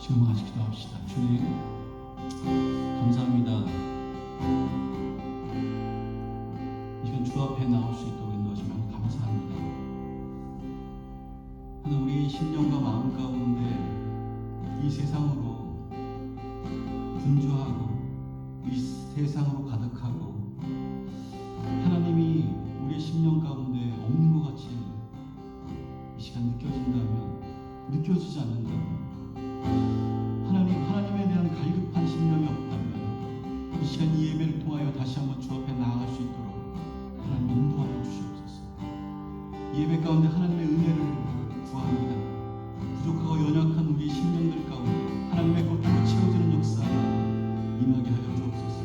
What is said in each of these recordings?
지금 같이 기도합시다. 주님, 감사합니다. 이건 주 앞에 나올 수 있도록 인도하시면 감사합니다. 하나님, 우리 심령과 마음 가운데 이 세상으로 분주하고 이 세상으로 가득하고 하나님이 우리의 심령 가운데 없는 것 같이 이 시간 느껴지지 않는다면 하나님에 대한 갈급한 심령이 없다면 이 시간 이 예배를 통하여 다시 한번 주 앞에 나아갈 수 있도록 하나님 인도하여 주시옵소서. 이 예배 가운데 하나님의 은혜를 구합니다. 부족하고 연약한 우리 심령들 가운데 하나님의 것으로 채워지는 역사 임하게 하여 주옵소서.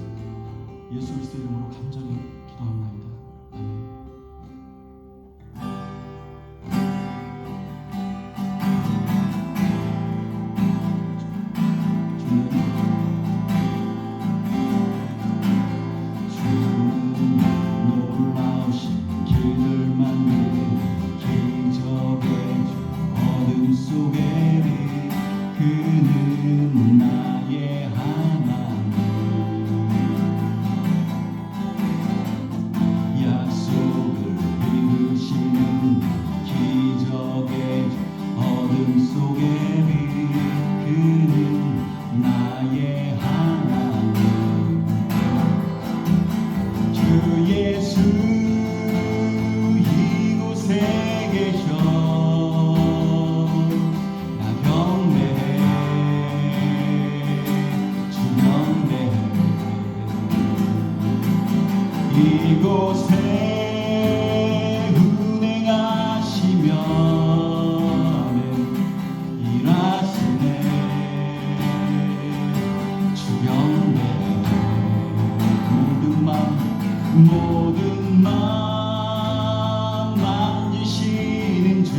예수 그리스도의 이름으로 간절히 기도합니다. 아멘. 이곳에 운행하시며 일하시네. 주경배 모든 마음 만지시는 주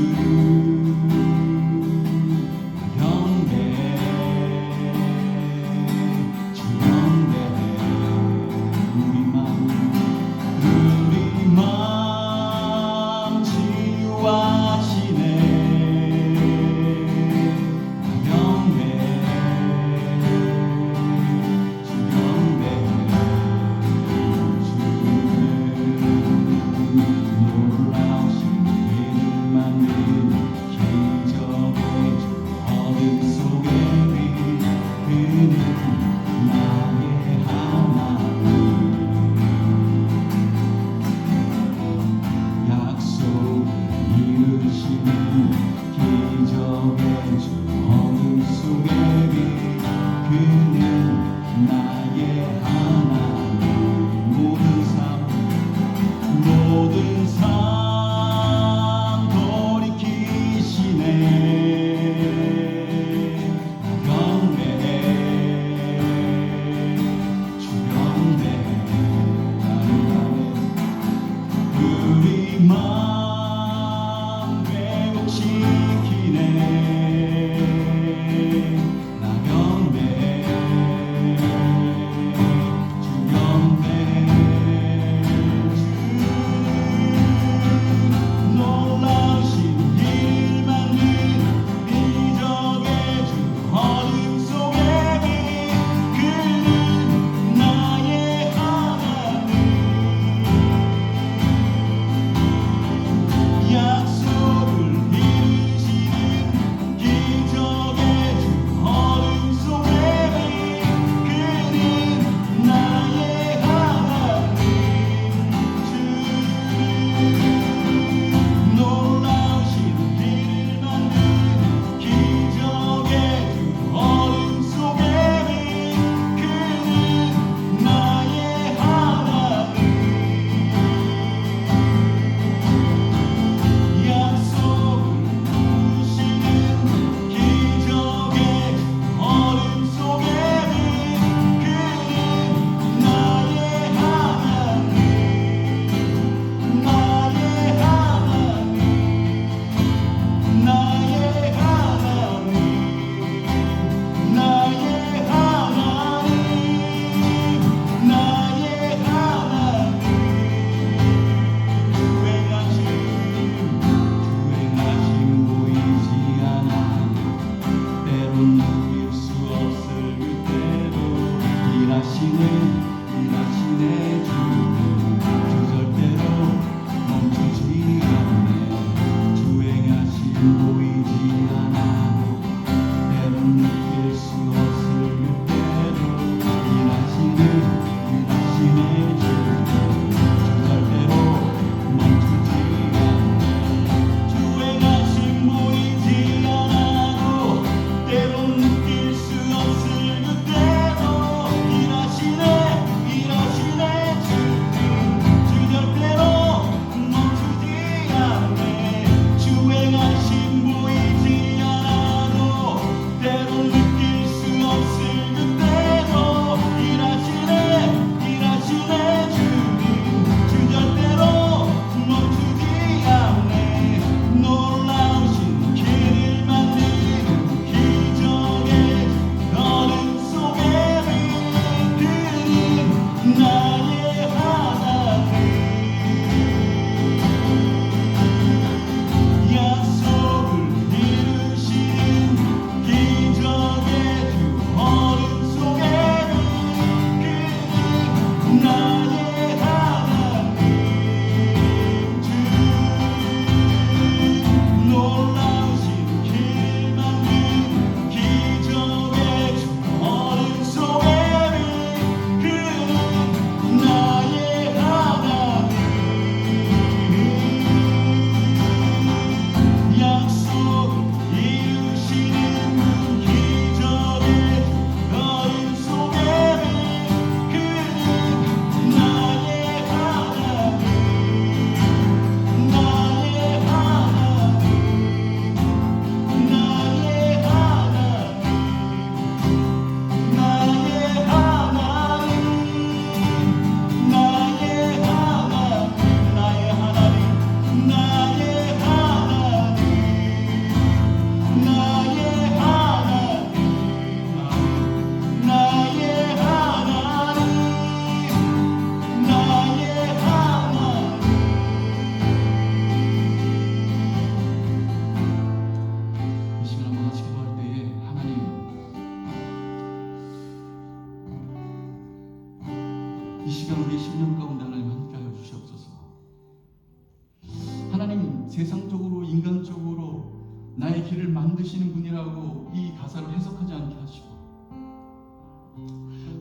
하나님 세상적으로 인간적으로 나의 길을 만드시는 분이라고 이 가사를 해석하지 않게 하시고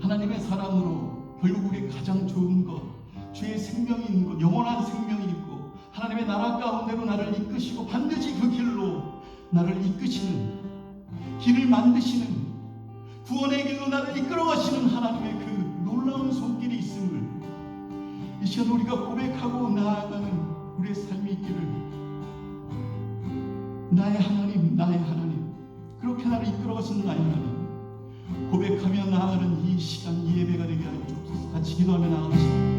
하나님의 사랑으로 결국 우리 가장 좋은 것, 주의 생명이 있는 것, 영원한 생명이 있고 하나님의 나라 가운데로 나를 이끄시고 반드시 그 길로 나를 이끄시는, 길을 만드시는, 구원의 길로 나를 이끌어가시는 하나님의 그 놀라운 손길이 있음을 이 시간 우리가 고백하고 나아가는 우리의 삶이 있기를, 나의 하나님, 나의 하나님, 그렇게 나를 이끌어가시는 나의 하나님 고백하며 나아가는 이 시간, 이 예배가 되게 하여 주옵소서. 같이 기도하며 나아가시죠.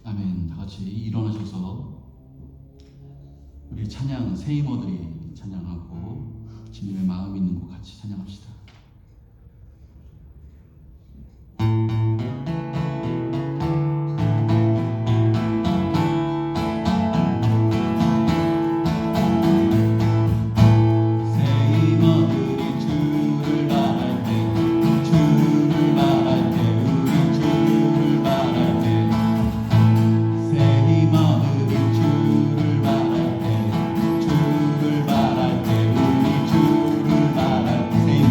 아멘. 다 같이 일어나셔서 우리 찬양 세이머들이 찬양하고 주님의 마음 있는 곳 같이 찬양합시다. 주를 바랄 때 우리 주를 바랄 때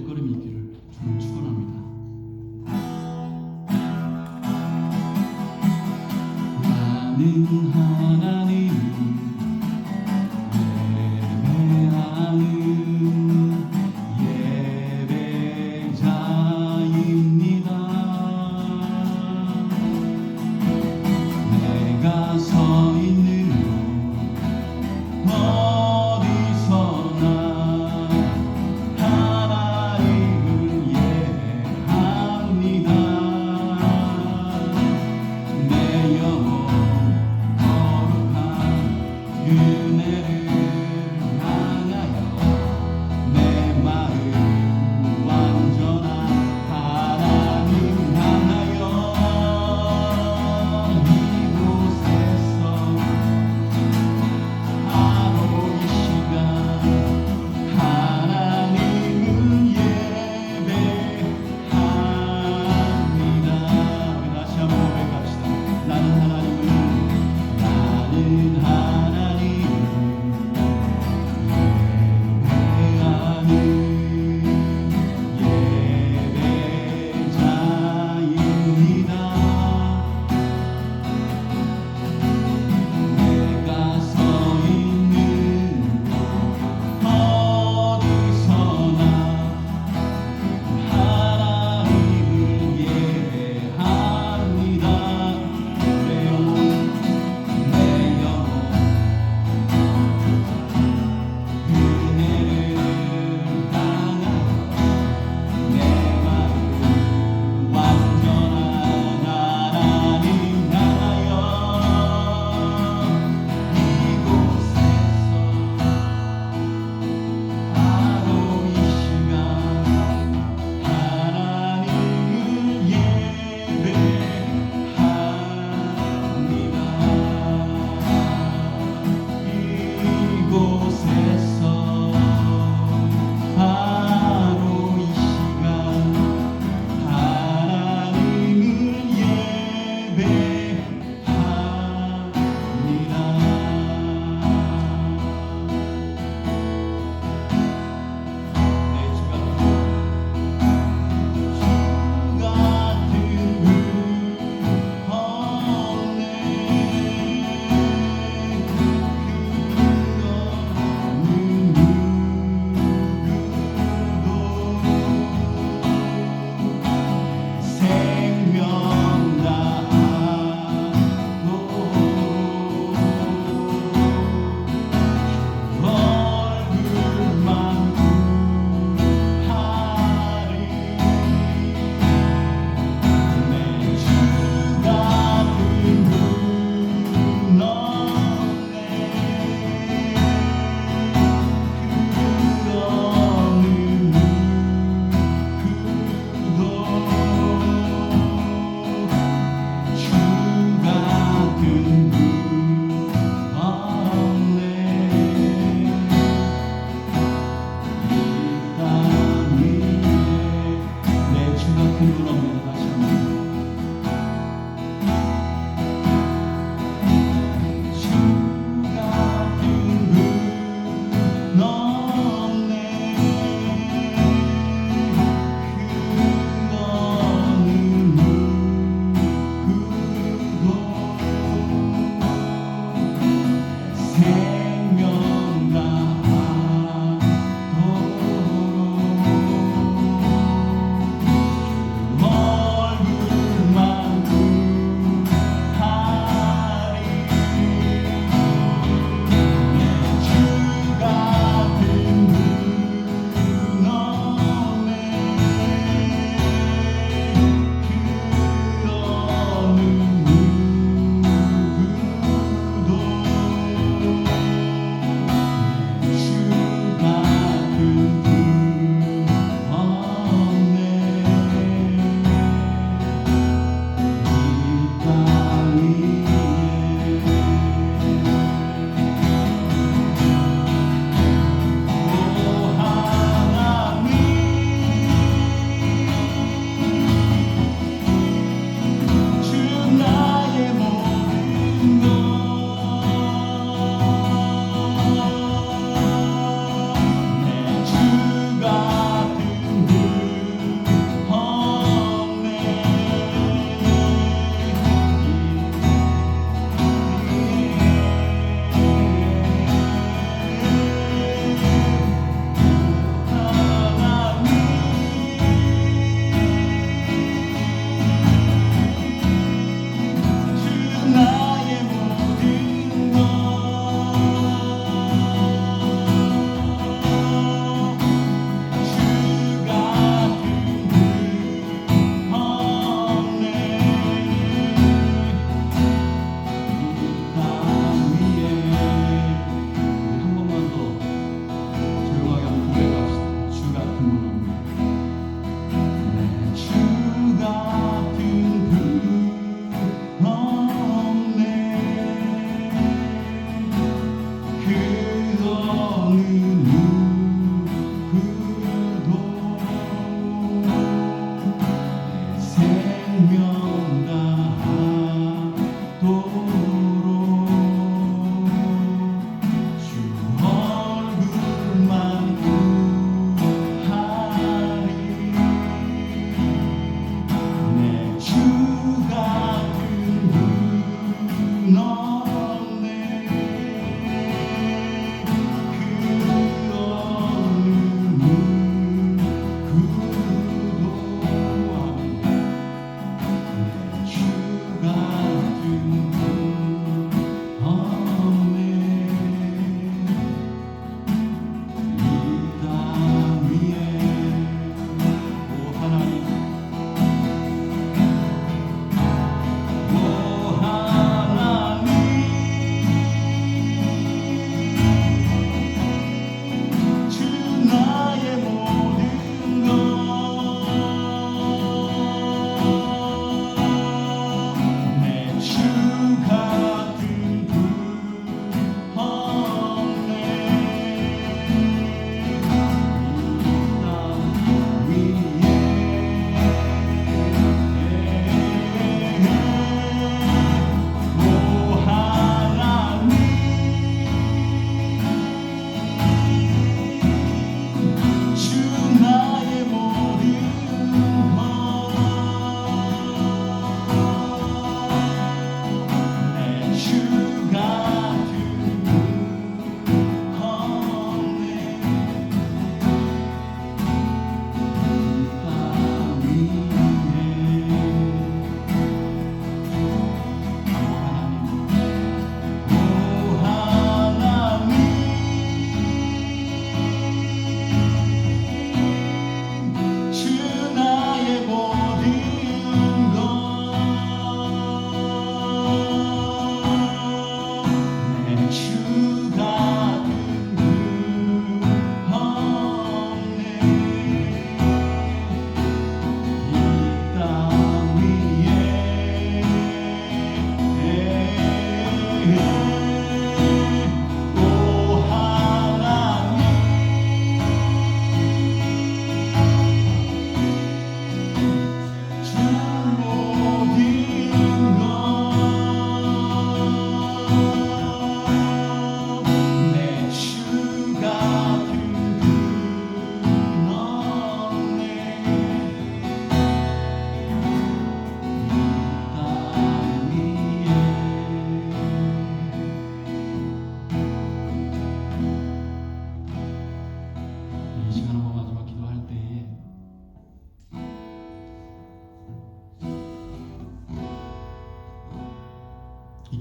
발걸음이 있기를 주님 축원합니다. 나는 하나님 예배하는 예배자입니다. 내가 서 있는 곳 어디서나 하나님을 예배합니다. 내 영혼 거룩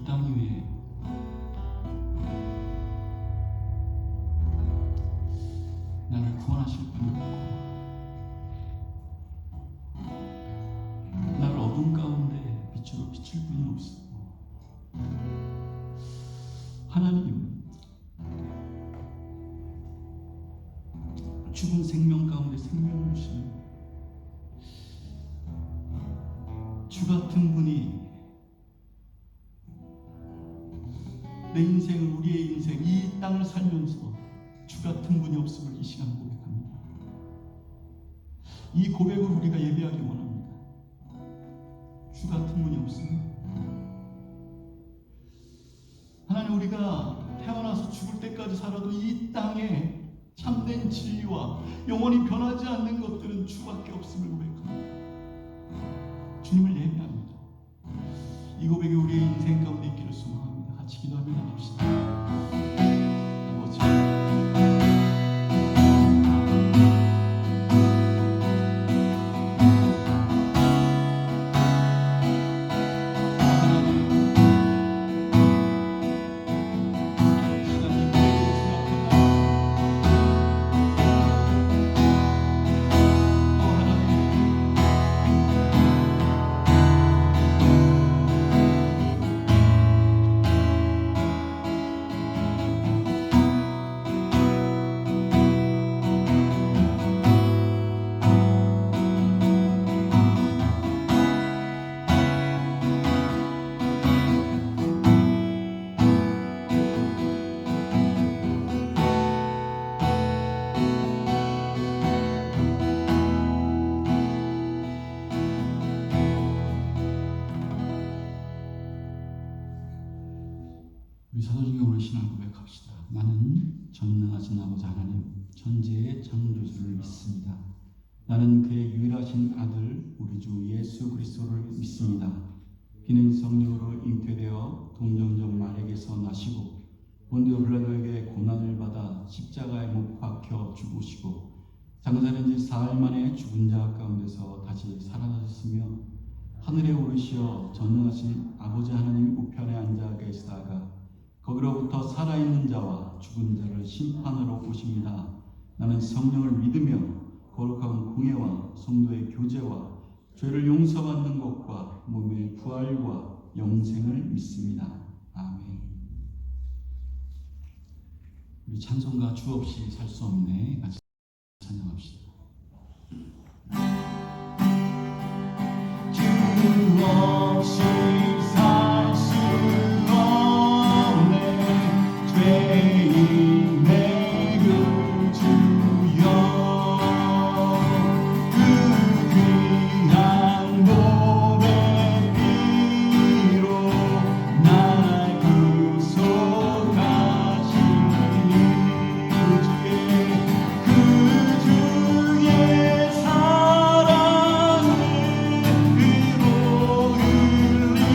이 땅 위에 나를 구원하실 분이 없고 나를 어둠 가운데 빛으로 비칠 분이 없어. 하나님, 죽은 생명 가운데 생명을 주시는 주 같은 분이 내 인생을, 우리의 인생, 이 땅을 살면서 주 같은 분이 없음을 이 시간 고백합니다. 이 고백을 우리가 예배하기 원합니다. 주 같은 분이 없습니다. 하나님, 우리가 태어나서 죽을 때까지 살아도 이 땅에 참된 진리와 영원히 변하지 않는 것들은 주밖에 없음을 고백합니다. 주님을 예배합니다. 이 고백이 우리의 인생 가운데 있기를 소망합니다. 같이 기도하며 나갑시다. 아버지, 우리 사도신경으로 신앙 고백합시다. 나는 전능하신 아버지 하나님, 천지의 창조주를 믿습니다. 나는 그의 유일하신 아들 우리 주 예수 그리스도를 믿습니다. 그는 성령으로 잉태되어 동정적 마리아에게서 나시고 본디오 빌라도에게 고난을 받아 십자가에 못 박혀 죽으시고 장사된 지 사흘 만에 죽은 자 가운데서 다시 살아나셨으며 하늘에 오르시어 전능하신 아버지 하나님 우편에 앉아 계시다가 거기로부터 살아있는 자와 죽은 자를 심판하러 오십니다. 나는 성령을 믿으며 거룩한 공예와 성도의 교제와 죄를 용서받는 것과 몸의 부활과 영생을 믿습니다. 아멘. 우리 찬송가 주 없이 살 수 없네. 같이 찬양합시다. 주 없이 살 수 없네. 죄인 내 구주여, 그 귀한 보배 피로 날 구속하시니 그 주의 사랑을 그로 흘리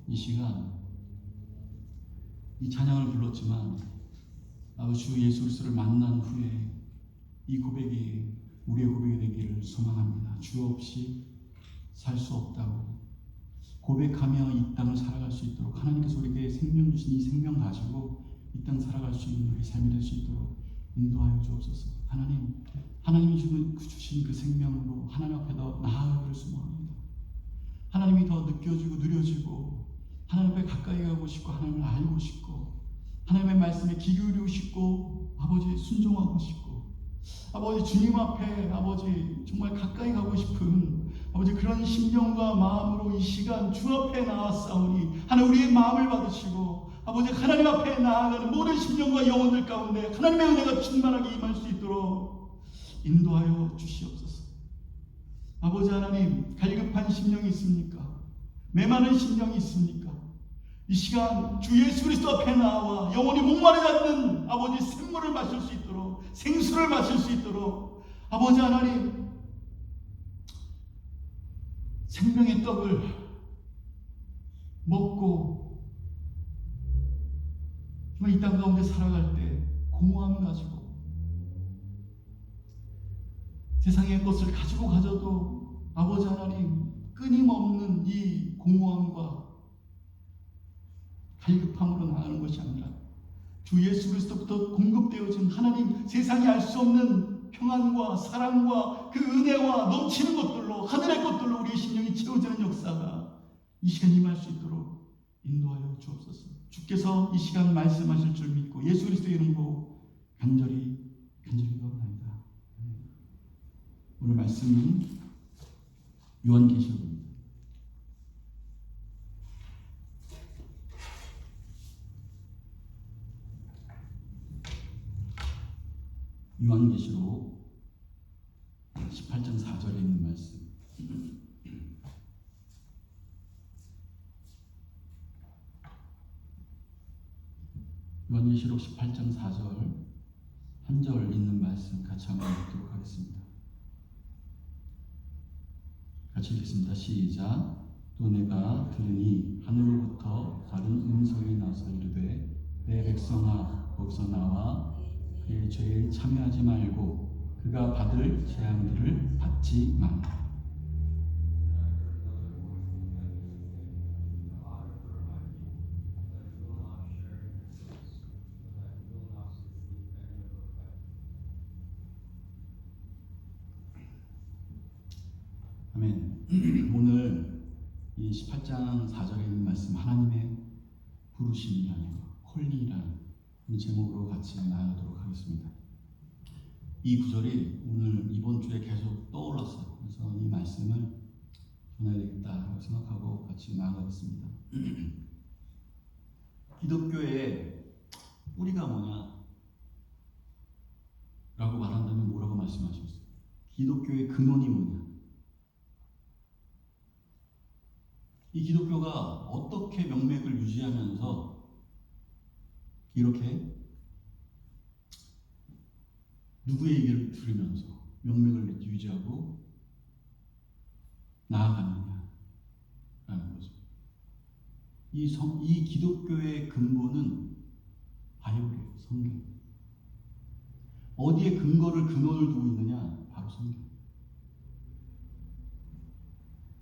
이 시간 이 찬양을 불렀지만 아버지 주 예수 그리스도를 만난 후에 이 고백이 우리의 고백이 되기를 소망합니다. 주 없이 살 수 없다고 고백하며 이 땅을 살아갈 수 있도록 하나님께서 우리에게 생명 주신 이 생명 가지고 이 땅 살아갈 수 있는 우리 삶이 될 수 있도록 인도하여 주옵소서. 하나님이 주신 그 생명으로 하나님 앞에 더 나아가기를 소망합니다. 하나님이 더 느껴지고 누려지고 하나님 앞에 가까이 가고 싶고 하나님을 알고 싶고 하나님의 말씀에 귀 기울이고 싶고 아버지 순종하고 싶고 아버지 주님 앞에 아버지 정말 가까이 가고 싶은 아버지 그런 심령과 마음으로 이 시간 주 앞에 나아싸우니 하나님 우리의 마음을 받으시고 아버지 하나님 앞에 나아가는 모든 심령과 영혼들 가운데 하나님의 은혜가 충만하게 임할 수 있도록 인도하여 주시옵소서. 아버지 하나님 갈급한 심령이 있습니까? 메마른 심령이 있습니까? 이 시간 주 예수 그리스도 앞에 나와 영혼이 목마르지 않는 아버지 샘물을 마실 수 있도록 생수를 마실 수 있도록 아버지 하나님 생명의 떡을 먹고 정말 이 땅 가운데 살아갈 때 공허함 가지고 세상의 것을 가져도 아버지 하나님 끊임없는 이 공허함과 갈급함으로 나가는 것이 아니라 주 예수 그리스도부터 공급되어진 하나님 세상이 알 수 없는 평안과 사랑과 그 은혜와 넘치는 것들로 하늘의 것들로 우리의 심령이 채워지는 역사가 이 시간 임할 수 있도록 인도하여 주옵소서. 주께서 이 시간 말씀하실 줄 믿고 예수 그리스도의 이름으로 간절히 기도합니다. 오늘 말씀은 요한계시록입니다. 요한계시록 18장 4절에 있는 말씀. 요한계시록 18장 4절 한 절 있는 말씀 같이 한번 읽도록 하겠습니다. 같이 읽겠습니다. 시작. 또 내가 들으니 하늘로부터 다른 음성이 나서 이르되 내 백성아 거기서 나와 그의 죄에 참여하지 말고 그가 받을 재앙들을 받지 말라. 아멘. 오늘 이 18장 4절에 있는 말씀 하나님의 부르심이라는 콜링이라는 제목으로 같이 나누도록 하겠습니다. 이 구절이 오늘 이번 주에 계속 떠올랐어요. 그래서 이 말씀을 전해야 되겠다고 생각하고 같이 나아가겠습니다. 기독교의 뿌리가 뭐냐? 라고 말한다면 뭐라고 말씀하시겠어요? 기독교의 근원이 뭐냐? 이 기독교가 어떻게 명맥을 유지하면서 이렇게 누구의 얘기를 들으면서 명맥을 유지하고 나아가느냐라는 거죠. 이 기독교의 근본은 바이블이에요. 성경. 어디에 근원을 두고 있느냐? 바로 성경.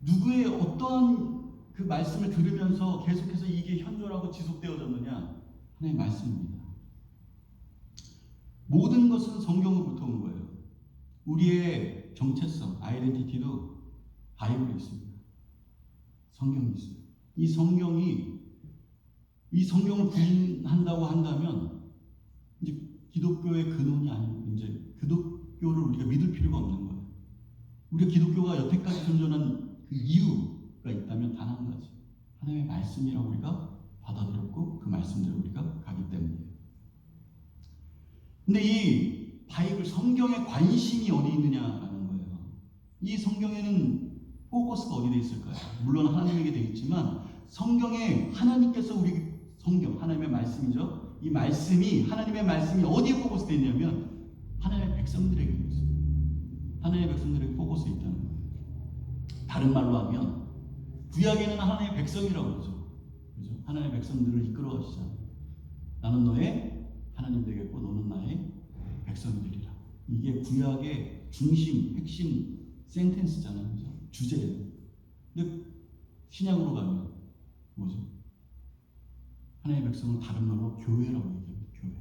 누구의 어떠한 그 말씀을 들으면서 계속해서 이게 현존하고 지속되어졌느냐? 하나님의 말씀입니다. 모든 것은 성경으로부터 온 거예요. 우리의 정체성, 아이덴티티도 바이블에 있습니다. 성경이 있어요. 이 성경을 부인한다고 한다면 이제 기독교의 근원이 아니고 이제 기독교를 우리가 믿을 필요가 없는 거예요. 우리가 기독교가 여태까지 존재한 그 이유가 있다면 단 한 가지. 하나님의 말씀이라고 우리가 받아들였고 그 말씀대로 우리가 가기 때문이에요. 근데 이 바이블 성경의 관심이 어디 있느냐라는 거예요. 이 성경에는 포커스가 어디 돼 있을까요? 물론 하나님에게 돼 있지만 성경에 하나님께서 우리 성경 하나님의 말씀이죠. 이 말씀이 하나님의 말씀이 어디에 포커스 돼 있냐면 하나님의 백성들에게 있어요. 하나님의 백성들에게 포커스 있다는 거예요. 다른 말로 하면 구약에는 하나님의 백성이라고 그러죠. 그죠? 하나님의 백성들을 이끌어 가시잖아요. 나는 너의 하나님 되겠고 너는 나의 백성이 되리라. 이게 구약의 중심, 핵심 센텐스잖아요. 그죠? 주제예요. 근데 신약으로 가면 뭐죠? 하나님의 백성을 다른 말로 교회라고 얘기합니다. 교회.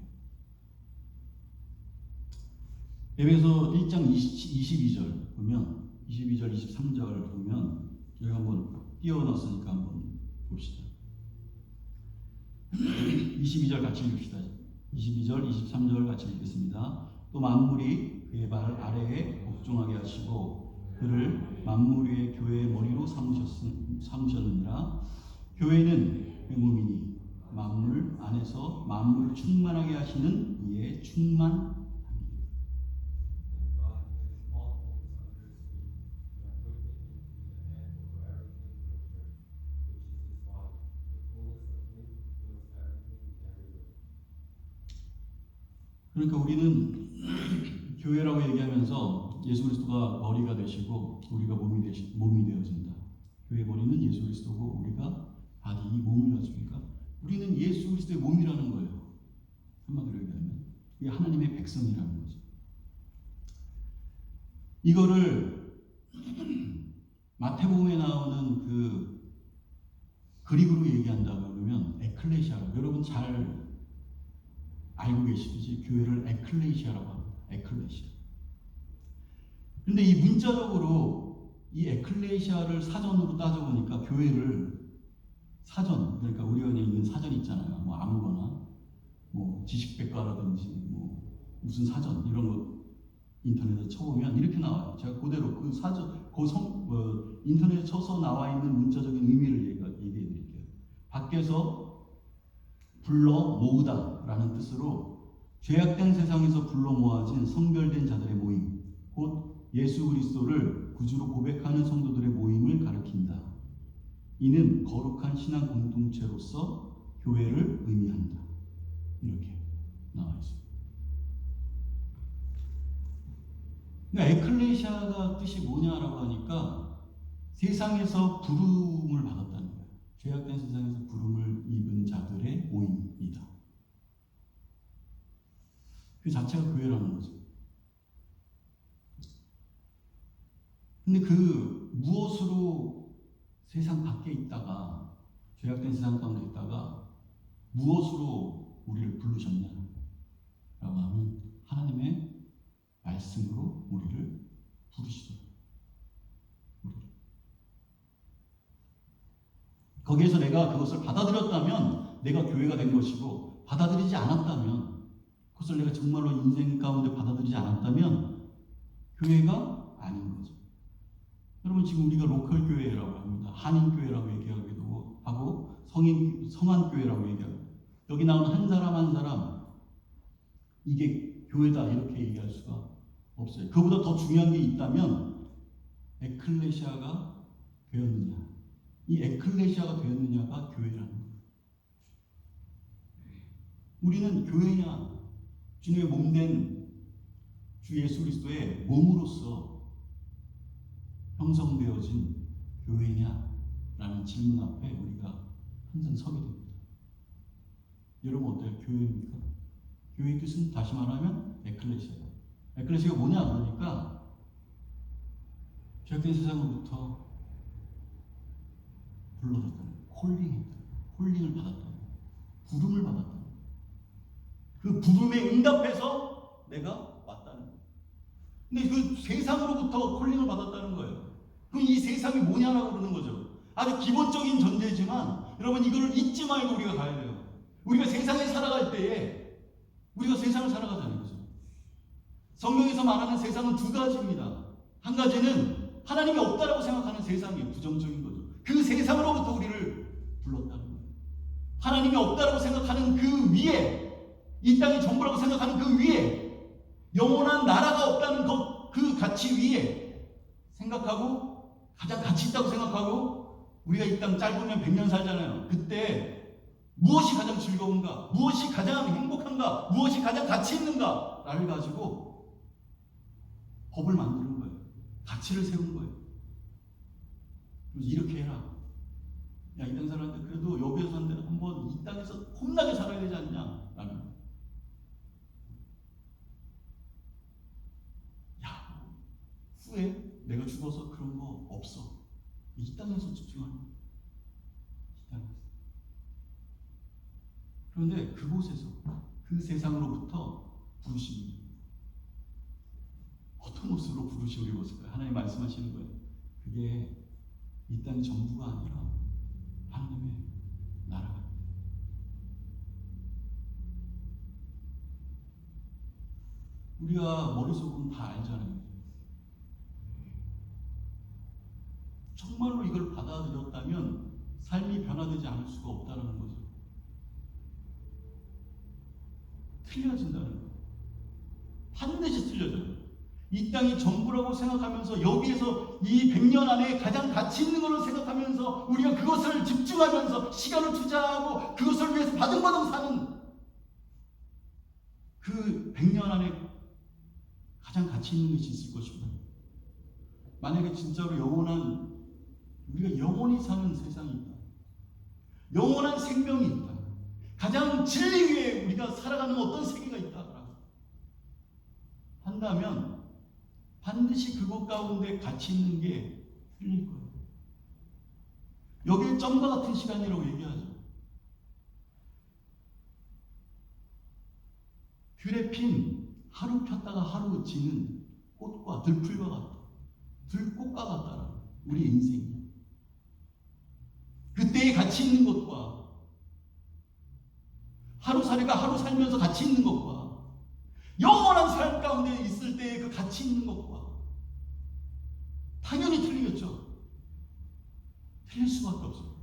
에베소 1장 22절 보면 22절, 23절 보면 제가 한번 띄워놨으니까 한번 봅시다. 22절 같이 읽읍시다. 22절, 23절 같이 읽겠습니다. 또 만물이 그의 발 아래에 복종하게 하시고 그를 만물 위의 교회의 머리로 삼으셨느니라. 교회는 그 몸이니 만물 안에서 만물을 충만하게 하시는 이의 충만. 그러니까 우리는 교회라고 얘기하면서 예수 그리스도가 머리가 되시고 우리가 몸이 되어진다. 교회 머리는 예수 그리스도고 우리가 바디, 이 몸을 가지니까 우리는 예수 그리스도의 몸이라는 거예요. 한마디로 얘기하면 이게 하나님의 백성이라는 거죠. 이거를 마태복음에 나오는 그 그릭으로 얘기한다고 그러면 에클레시아라고, 여러분 잘 알고 계시듯이 교회를 에클레시아라고 합니다. 에클레시아. 근데 이 문자적으로 이 에클레시아를 사전으로 따져보니까 교회를 사전, 그러니까 우리가 그냥 있는 사전 있잖아요. 뭐 아무거나 뭐 지식백과라든지 뭐 무슨 사전 이런 거 인터넷에 쳐보면 이렇게 나와요. 제가 그대로 그 사전, 인터넷에 쳐서 나와 있는 문자적인 의미를 얘기해 드릴게요. 밖에서 불러 모으다라는 뜻으로 죄악된 세상에서 불러 모아진 성별된 자들의 모임, 곧 예수 그리스도를 구주로 고백하는 성도들의 모임을 가리킨다. 이는 거룩한 신앙 공동체로서 교회를 의미한다. 이렇게 나와 있습니다. 그러니까 에클레시아가 뜻이 뭐냐라고 하니까 세상에서 부름을 받았다는 거예요. 죄악된 세상에서 부름을 입은 자들의 모임이다. 그 자체가 교회라는 거죠. 근데 그 무엇으로 세상 밖에 있다가 죄악된 세상 가운데 있다가 무엇으로 우리를 부르셨냐라고 하면 하나님의 말씀으로 우리를 부르시더라고요. 거기에서 내가 그것을 받아들였다면 내가 교회가 된 것이고, 받아들이지 않았다면, 그것을 내가 정말로 인생 가운데 받아들이지 않았다면 교회가 아닌 거죠. 여러분 지금 우리가 로컬 교회라고 합니다. 한인 교회라고 얘기하기도 하고 성한 교회라고 얘기하고, 여기 나오는 한 사람 한 사람 이게 교회다 이렇게 얘기할 수가 없어요. 그보다 더 중요한 게 있다면 에클레시아가 되었느냐, 이 에클레시아가 되었느냐가 교회라는 거예요. 우리는 교회냐, 주님의 몸된 주 예수 그리스도의 몸으로서 형성되어진 교회냐라는 질문 앞에 우리가 항상 서게 됩니다. 여러분 어때요? 교회입니까? 교회의 뜻은 다시 말하면 에클레시아다. 에클레시아가 뭐냐 그러니까 죄악된 세상으로부터 불러졌다는, 콜링을 받았다는, 부름을 받았다는, 그 부름에 응답해서 내가 왔다는 거예요. 근데 그 세상으로부터 콜링을 받았다는 거예요. 그럼 이 세상이 뭐냐라고 그러는 거죠. 아주 기본적인 전제지만 여러분 이거를 잊지 말고 우리가 가야 돼요. 우리가 세상에 살아갈 때에 우리가 세상을 살아가잖아요. 그죠? 성경에서 말하는 세상은 두 가지입니다. 한 가지는 하나님이 없다라고 생각하는 세상이 부정적인 거죠. 그 세상으로부터 우리를 불렀다는 거예요. 하나님이 없다라고 생각하는 그 위에, 이 땅이 전부라고 생각하는 그 위에, 영원한 나라가 없다는 그 가치 위에 생각하고, 가장 가치 있다고 생각하고, 우리가 이 땅 짧으면 100년 살잖아요. 그때 무엇이 가장 즐거운가, 무엇이 가장 행복한가, 무엇이 가장 가치 있는가를 가지고 법을 만드는 거예요. 가치를 세우는 거예요. 이렇게 해라. 야, 이 땅 사람들 그래도 여기에서 산데 죽어서 그런 거 없어. 이 땅에서 집중하는 거야. 이 땅에서. 그런데 그곳에서 그 세상으로부터 부르심이 어떤 모습으로 부르심을 입었을까요? 하나님 말씀하시는 거예요. 그게 이 땅이 전부가 아니라 하나님의 나라가. 우리가 머릿속은 다 알잖아요. 정말로 이걸 받아들였다면 삶이 변화되지 않을 수가 없다는 거죠. 틀려진다는 거예요. 반드시 틀려져요. 이 땅이 전부라고 생각하면서 여기에서 이 100년 안에 가장 가치 있는 것을 생각하면서 우리가 그것을 집중하면서 시간을 투자하고 그것을 위해서 바등바등 사는 그 100년 안에 가장 가치 있는 것이 있을 것입니다. 만약에 진짜로 우리가 영원히 사는 세상이 있다. 영원한 생명이 있다. 가장 진리 위에 우리가 살아가는 어떤 세계가 있다라고 한다면 반드시 그곳 가운데 가치 있는 게 틀릴 거예요. 여기에 점과 같은 시간이라고 얘기하죠. 들에 핀 하루 폈다가 하루 지는 꽃과 들풀과 같다. 들꽃과 같다라고. 우리 인생이. 그때의 가치 있는 것과 하루살이가 하루 살면서 가치 있는 것과 영원한 삶 가운데 있을 때의 그 가치 있는 것과 당연히 틀리겠죠. 틀릴 수밖에 없어요.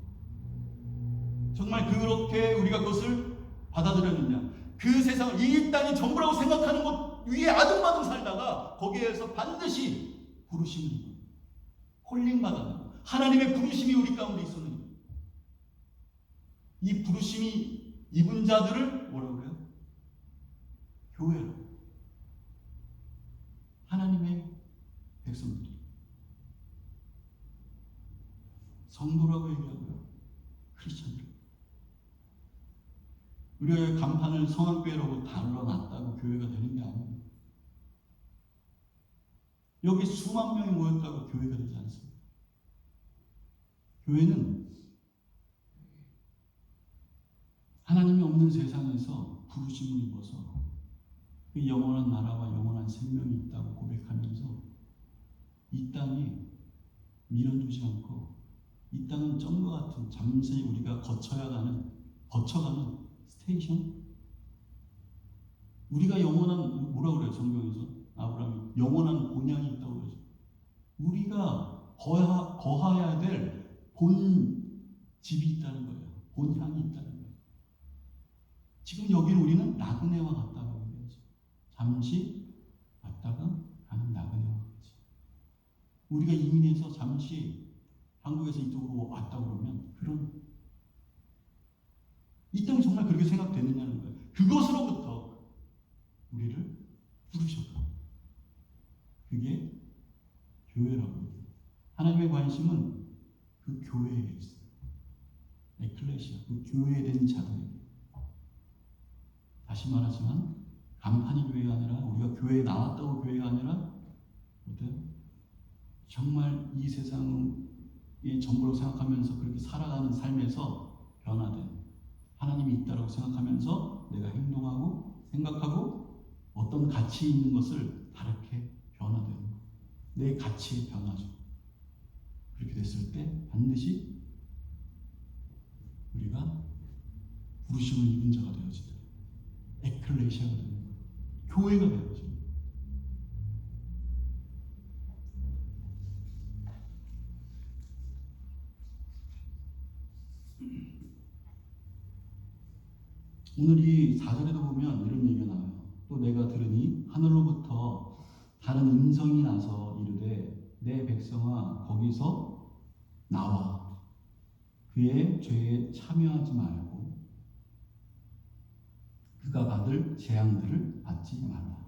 정말 그렇게 우리가 그것을 받아들였느냐. 그 세상을 이 땅이 전부라고 생각하는 것 위에 아등바등 살다가 거기에서 반드시 부르심을 콜링 받았는 하나님의 부르심이 우리 가운데 있었느냐. 이 부르심이 입은 자들을 뭐라고 그래요? 교회로. 하나님의 백성들이. 성도라고 얘기하고요. 크리스천들. 우리의 간판을 성악교회라고 달러놨다고 교회가 되는 게 아닙니다. 여기 수만 명이 모였다고 교회가 되지 않습니다. 교회는 하나님이 없는 세상에서 부르심을 입어서 그 영원한 나라와 영원한 생명이 있다고 고백하면서 이 땅에 밀어두지 않고 이 땅은 점과 같은 잠시 우리가 거쳐가는 스테이션. 우리가 영원한 뭐라 그래요? 성경에서 아브라함이 영원한 본향이 있다고 그러죠. 우리가 거하여야 될 본 집이 있다는 거예요. 본향이 있다는 거예요. 지금 여기는 우리는 나그네와 같다고 얘기하죠. 잠시 왔다가 가는 나그네와 같이. 우리가 이민해서 잠시 한국에서 이쪽으로 왔다 그러면 이 땅이 정말 그렇게 생각되느냐는 거예요. 그것으로부터 우리를 부르셨다. 그게 교회라고 해요. 하나님의 관심은 그 교회에 있어요. 에클레시아, 그 교회된 자들에게. 다시 말하지만 간판이 교회가 아니라 우리가 교회에 나왔다고 교회가 아니라 정말 이 세상이 전부라고 생각하면서 그렇게 살아가는 삶에서 변화된 하나님이 있다고 생각하면서 내가 행동하고 생각하고 어떤 가치 있는 것을 다르게 변화되는 것. 내 가치의 변화죠. 그렇게 됐을 때 반드시 우리가 부르심을 입은 자가 되어지더라. 에클레시아가 되는 거예요. 교회가 되어지는 거예요. 오늘 이 4절에도 보면 이런 얘기가 나와요. 또 내가 들으니 하늘로부터 다른 음성이 나서 이르되 내 백성아 거기서 나와 그의 죄에 참여하지 말고 그가 받을 재앙들을 받지 말라.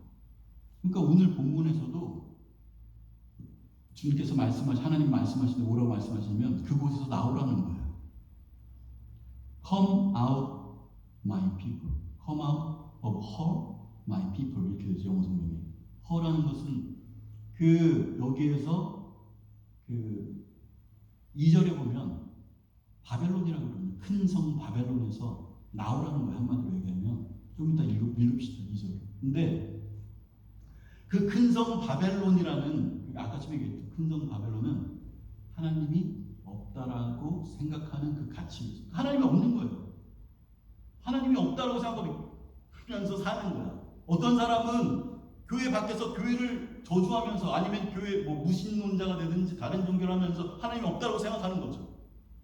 그러니까 오늘 본문에서도 주님께서 하나님 말씀하시는데 오라고 말씀하시면 그곳에서 나오라는 거예요. Come out my people. Come out of her, my people. 이렇게 되죠. 영어 성경에. her라는 것은 여기에서 그 2절에 보면 바벨론이라고 그러면 큰 성 바벨론에서 나오라는 거예요. 한마디로 얘기하면 좀 이따 읽읍시다 2절. 근데 그 큰 성 바벨론이라는 아까 처음에 얘기했죠. 큰 성 바벨론은 하나님이 없다라고 생각하는 그 가치. 하나님이 없는 거예요. 하나님이 없다라고 생각하면서 사는 거야. 어떤 사람은 교회 밖에서 교회를 저주하면서 아니면 교회 뭐 무신론자가 되든지 다른 종교를 하면서 하나님이 없다라고 생각하는 거죠.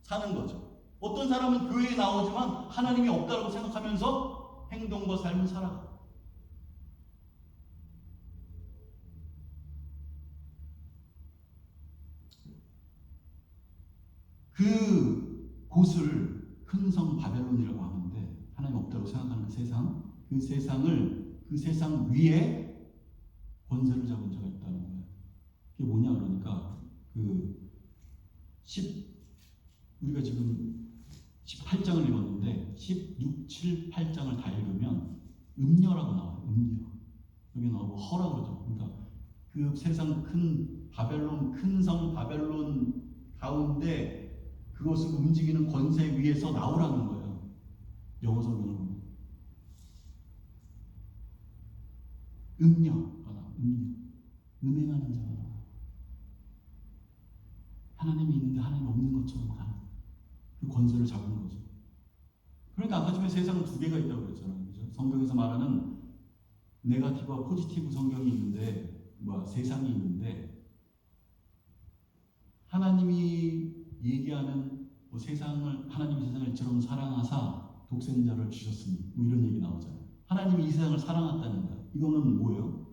사는 거죠. 어떤 사람은 교회에 나오지만 하나님이 없다라고 생각하면서 행동과 삶을 살아가. 그 곳을 큰 성 바벨론이라고 하는데 하나님 없다고 생각하는 그 세상 위에 권세를 잡은 자가 있다는 거예요. 그게 뭐냐 그러니까 우리가 지금 18장을 읽었는데 16, 7, 8장을 다 읽으면 음녀라고 나와요. 음녀. 여기 나오고 허라고 그러죠. 그러니까 그 세상 큰 성 바벨론 가운데 그것을 움직이는 권세 위에서 나오라는 거예요. 영어 성경을 보면. 음녀가 나와. 음행하는 자가 나와. 하나님이 있는데 하나님 없는 것처럼 가는 그 권세를 잡은 거죠. 그러니까 아까 전에 세상은 두 개가 있다고 그랬잖아요. 그렇죠? 성경에서 말하는 네거티브와 포지티브 성경이 있는데 세상이 있는데 하나님이 얘기하는 하나님이 세상을 이처럼 사랑하사 독생자를 주셨으니 이런 얘기 나오잖아요. 하나님이 이 세상을 사랑했다는 거야. 이거는 뭐예요?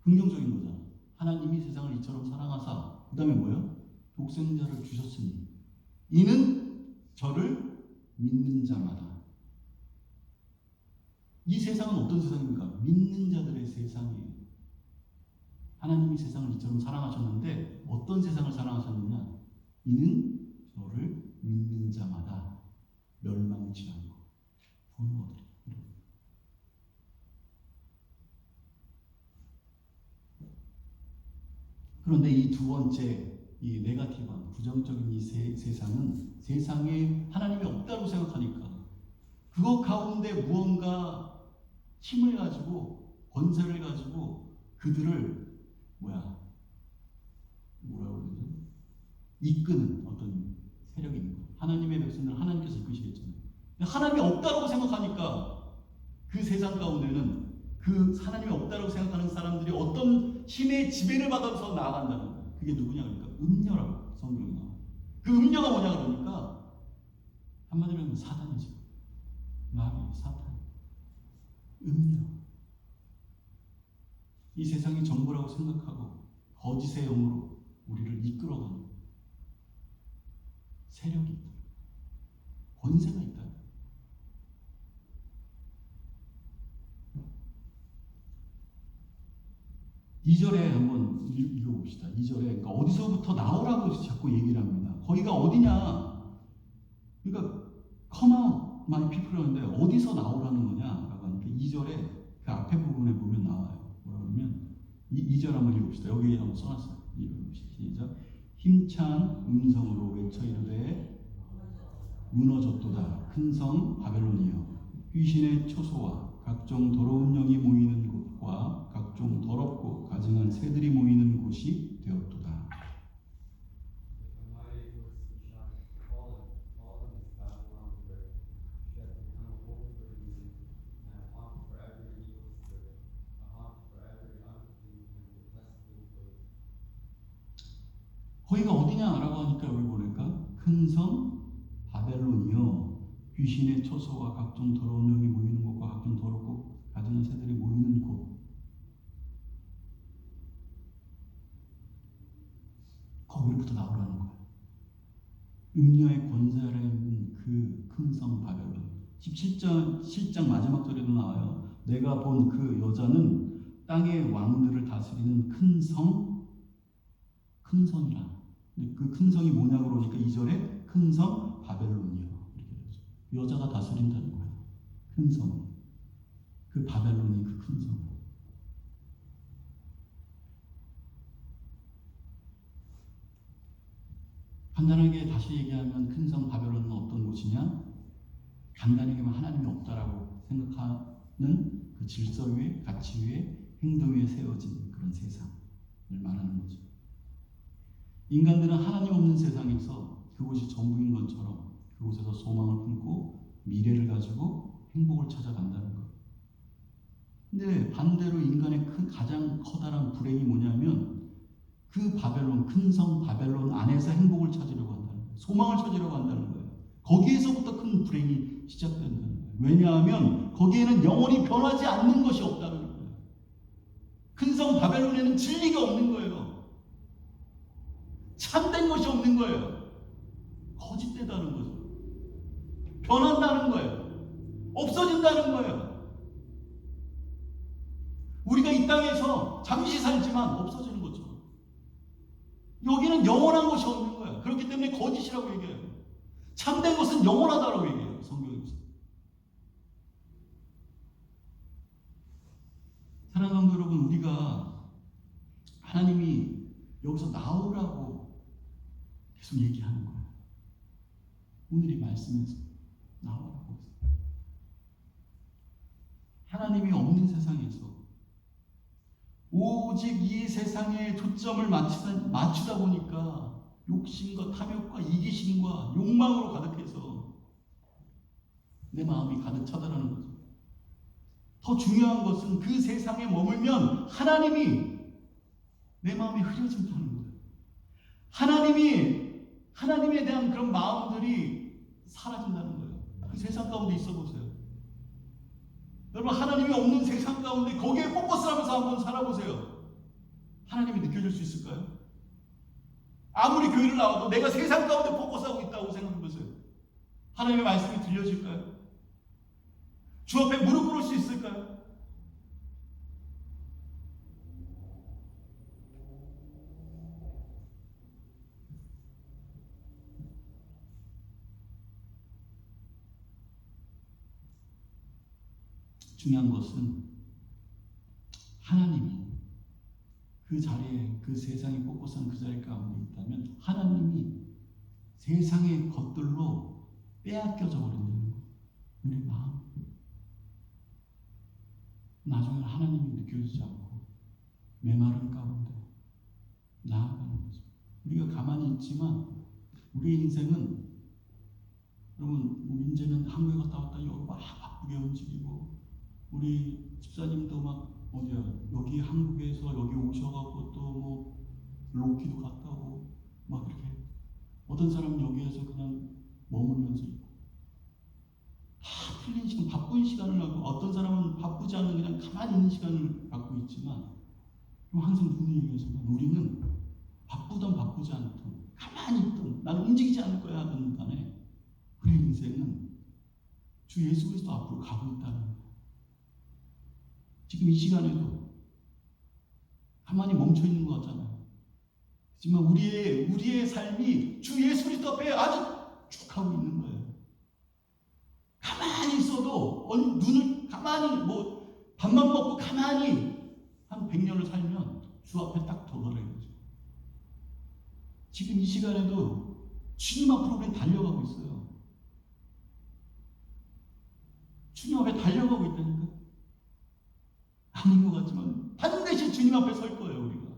긍정적인 거잖아. 하나님이 세상을 이처럼 사랑하사 그 다음에 뭐예요? 독생자를 주셨으니 이는 저를 믿는 자마다. 이 세상은 어떤 세상입니까? 믿는 자들의 세상이에요. 하나님이 세상을 이처럼 사랑하셨는데 어떤 세상을 사랑하셨느냐? 이는 저를 믿는 자마다 멸망치 않고 구원을 얻으리라. 그런데 이 두 번째 이 네거티브한 부정적인 이 세상은 세상에 하나님이 없다고 생각하니까 그것 가운데 무언가 힘을 가지고 권세를 가지고 그들을 뭐라고 그러죠? 이끄는 어떤 세력이 있는 거예요. 하나님의 백성들을 하나님께서 이끄시겠잖아요. 하나님이 없다고 생각하니까 그 세상 가운데는 그 하나님이 없다고 생각하는 사람들이 어떤 힘의 지배를 받아서 나아간다는 거예요. 그게 누구냐 그러니까 음녀라고 성경에 나와요. 그 음녀가 뭐냐 그러니까 한마디로 하면 사탄이죠. 마귀, 사탄, 음녀. 이 세상이 전부라고 생각하고 거짓의 영으로 우리를 이끌어가는 세력이 있다. 권세가 있다. 2절에 한번 읽어봅시다. 2절에 그러니까 어디서부터 나오라고 자꾸 얘기를 합니다. 거기가 어디냐? 그러니까 come out my people 하는데 어디서 나오라는 거냐라고 하니까 2절에 그 앞에 부분에 보면 나와요. 뭐라 그러면 2절 한번 읽어봅시다. 여기 한번 써놨어요. 읽어봅시다. 시작. 힘찬 음성으로 외쳐 이르되 무너졌도다. 큰 성 바벨론이여 귀신의 초소와 각종 더러운 영이 모이는 곳과 각종 더럽고 가증한 새들이 모이는 곳이 되었도다. 거기가 어디냐라고 하니까 여기 보니까 큰 성 바벨론이요 귀신의 초소와 각종 더러운 영이 모이는 곳과 각종 더럽고 가증한 새들이 모이는 곳. 거기로부터 나오라는 거예요. 음녀의 권세 아래 있는 그 큰 성 바벨론. 17장 마지막 절에도 나와요. 내가 본 그 여자는 땅의 왕들을 다스리는 큰 성이라. 그 큰 성이 뭐냐고 그러니까 2절에 큰 성 바벨론이요. 이렇게 되죠. 여자가 다스린다는 거예요. 큰 성. 그 바벨론이 그 큰 성. 간단하게 다시 얘기하면 큰 성 바벨론은 어떤 곳이냐? 간단히 얘기하면 하나님이 없다라고 생각하는 그 질서 위에, 가치 위에, 행동 위에 세워진 그런 세상을 말하는 거죠. 인간들은 하나님 없는 세상에서 그곳이 전부인 것처럼 그곳에서 소망을 품고 미래를 가지고 행복을 찾아간다는 것. 근데 반대로 인간의 가장 커다란 불행이 뭐냐면 그 바벨론, 큰 성 바벨론 안에서 행복을 찾으려고 한다는 거예요. 소망을 찾으려고 한다는 거예요. 거기에서부터 큰 불행이 시작된다는 거예요. 왜냐하면 거기에는 영원히 변하지 않는 것이 없다는 거예요. 큰 성 바벨론에는 진리가 없는 거예요. 참된 것이 없는 거예요. 거짓되다는 거죠. 변한다는 거예요. 없어진다는 거예요. 우리가 이 땅에서 잠시 살지만 없어지는 것처럼 여기는 영원한 것이 없는 거예요. 그렇기 때문에 거짓이라고 얘기해요. 참된 것은 영원하다고 얘기해요. 성경에서. 사랑하는 성도 여러분, 우리가 하나님이 여기서 나오라고 계속 얘기하는 거예요. 오늘 이 말씀에서 나오라고 했어요. 하나님이 없는 세상에서 오직 이 세상에 초점을 맞추다 보니까 욕심과 탐욕과 이기심과 욕망으로 가득해서 내 마음이 가득 차다라는 거죠. 더 중요한 것은 그 세상에 머물면 하나님이 내 마음이 흐려진다는 거예요. 하나님에 대한 그런 마음들이 사라진다는 거예요. 그 세상 가운데 있어 보세요. 여러분, 하나님이 없는 세상 가운데 거기에 포커스를 하면서 한번 살아보세요. 하나님이 느껴질 수 있을까요? 아무리 교회를 나와도 내가 세상 가운데 포커스하고 있다고 생각해보세요. 하나님의 말씀이 들려질까요? 주 앞에 무릎 꿇을 수 있을까요? 중요한 것은 하나님이 그 자리에, 그 세상에 포커스한 그 자리 가운데 있다면 하나님이 세상의 것들로 빼앗겨져 버린다는 거예요. 우리 마음. 나중에 하나님이 느껴지지 않고 메마른 가운데 나아가는 거죠. 우리가 가만히 있지만 우리의 인생은, 여러분, 우리 이제는 한국에 갔다 왔다 여기 막 바쁘게 움직이고, 우리 집사님도 막 여기 한국에서 여기 오셔갖고 또 뭐 로키도 갔다 오고 막 그렇게, 어떤 사람은 여기에서 그냥 머물면서 있고, 다 틀린 시간, 바쁜 시간을 갖고, 어떤 사람은 바쁘지 않은 그냥 가만히 있는 시간을 갖고 있지만, 항상 누누이 얘기하지만 우리는 바쁘든 바쁘지 않든 가만히 있든 나는 움직이지 않을 거야 하는 간에 우리 인생은 주 예수 그리스도 앞으로 가고 있다는 거예요. 지금 이 시간에도 가만히 멈춰 있는 것 같잖아요. 하지만 우리의 삶이 주 예수 그리스도 앞에 아주 쭉 하고 있는 거예요. 가만히 있어도, 눈을 가만히 밥만 먹고 가만히 한 100년을 살면 주 앞에 딱 도달해요. 지금 이 시간에도 주님 앞으로 우리는 달려가고 있어요. 주님 앞에 달려가고 있다니까. 아닌 것 같지만 반드시 주님 앞에 설 거예요. 우리가.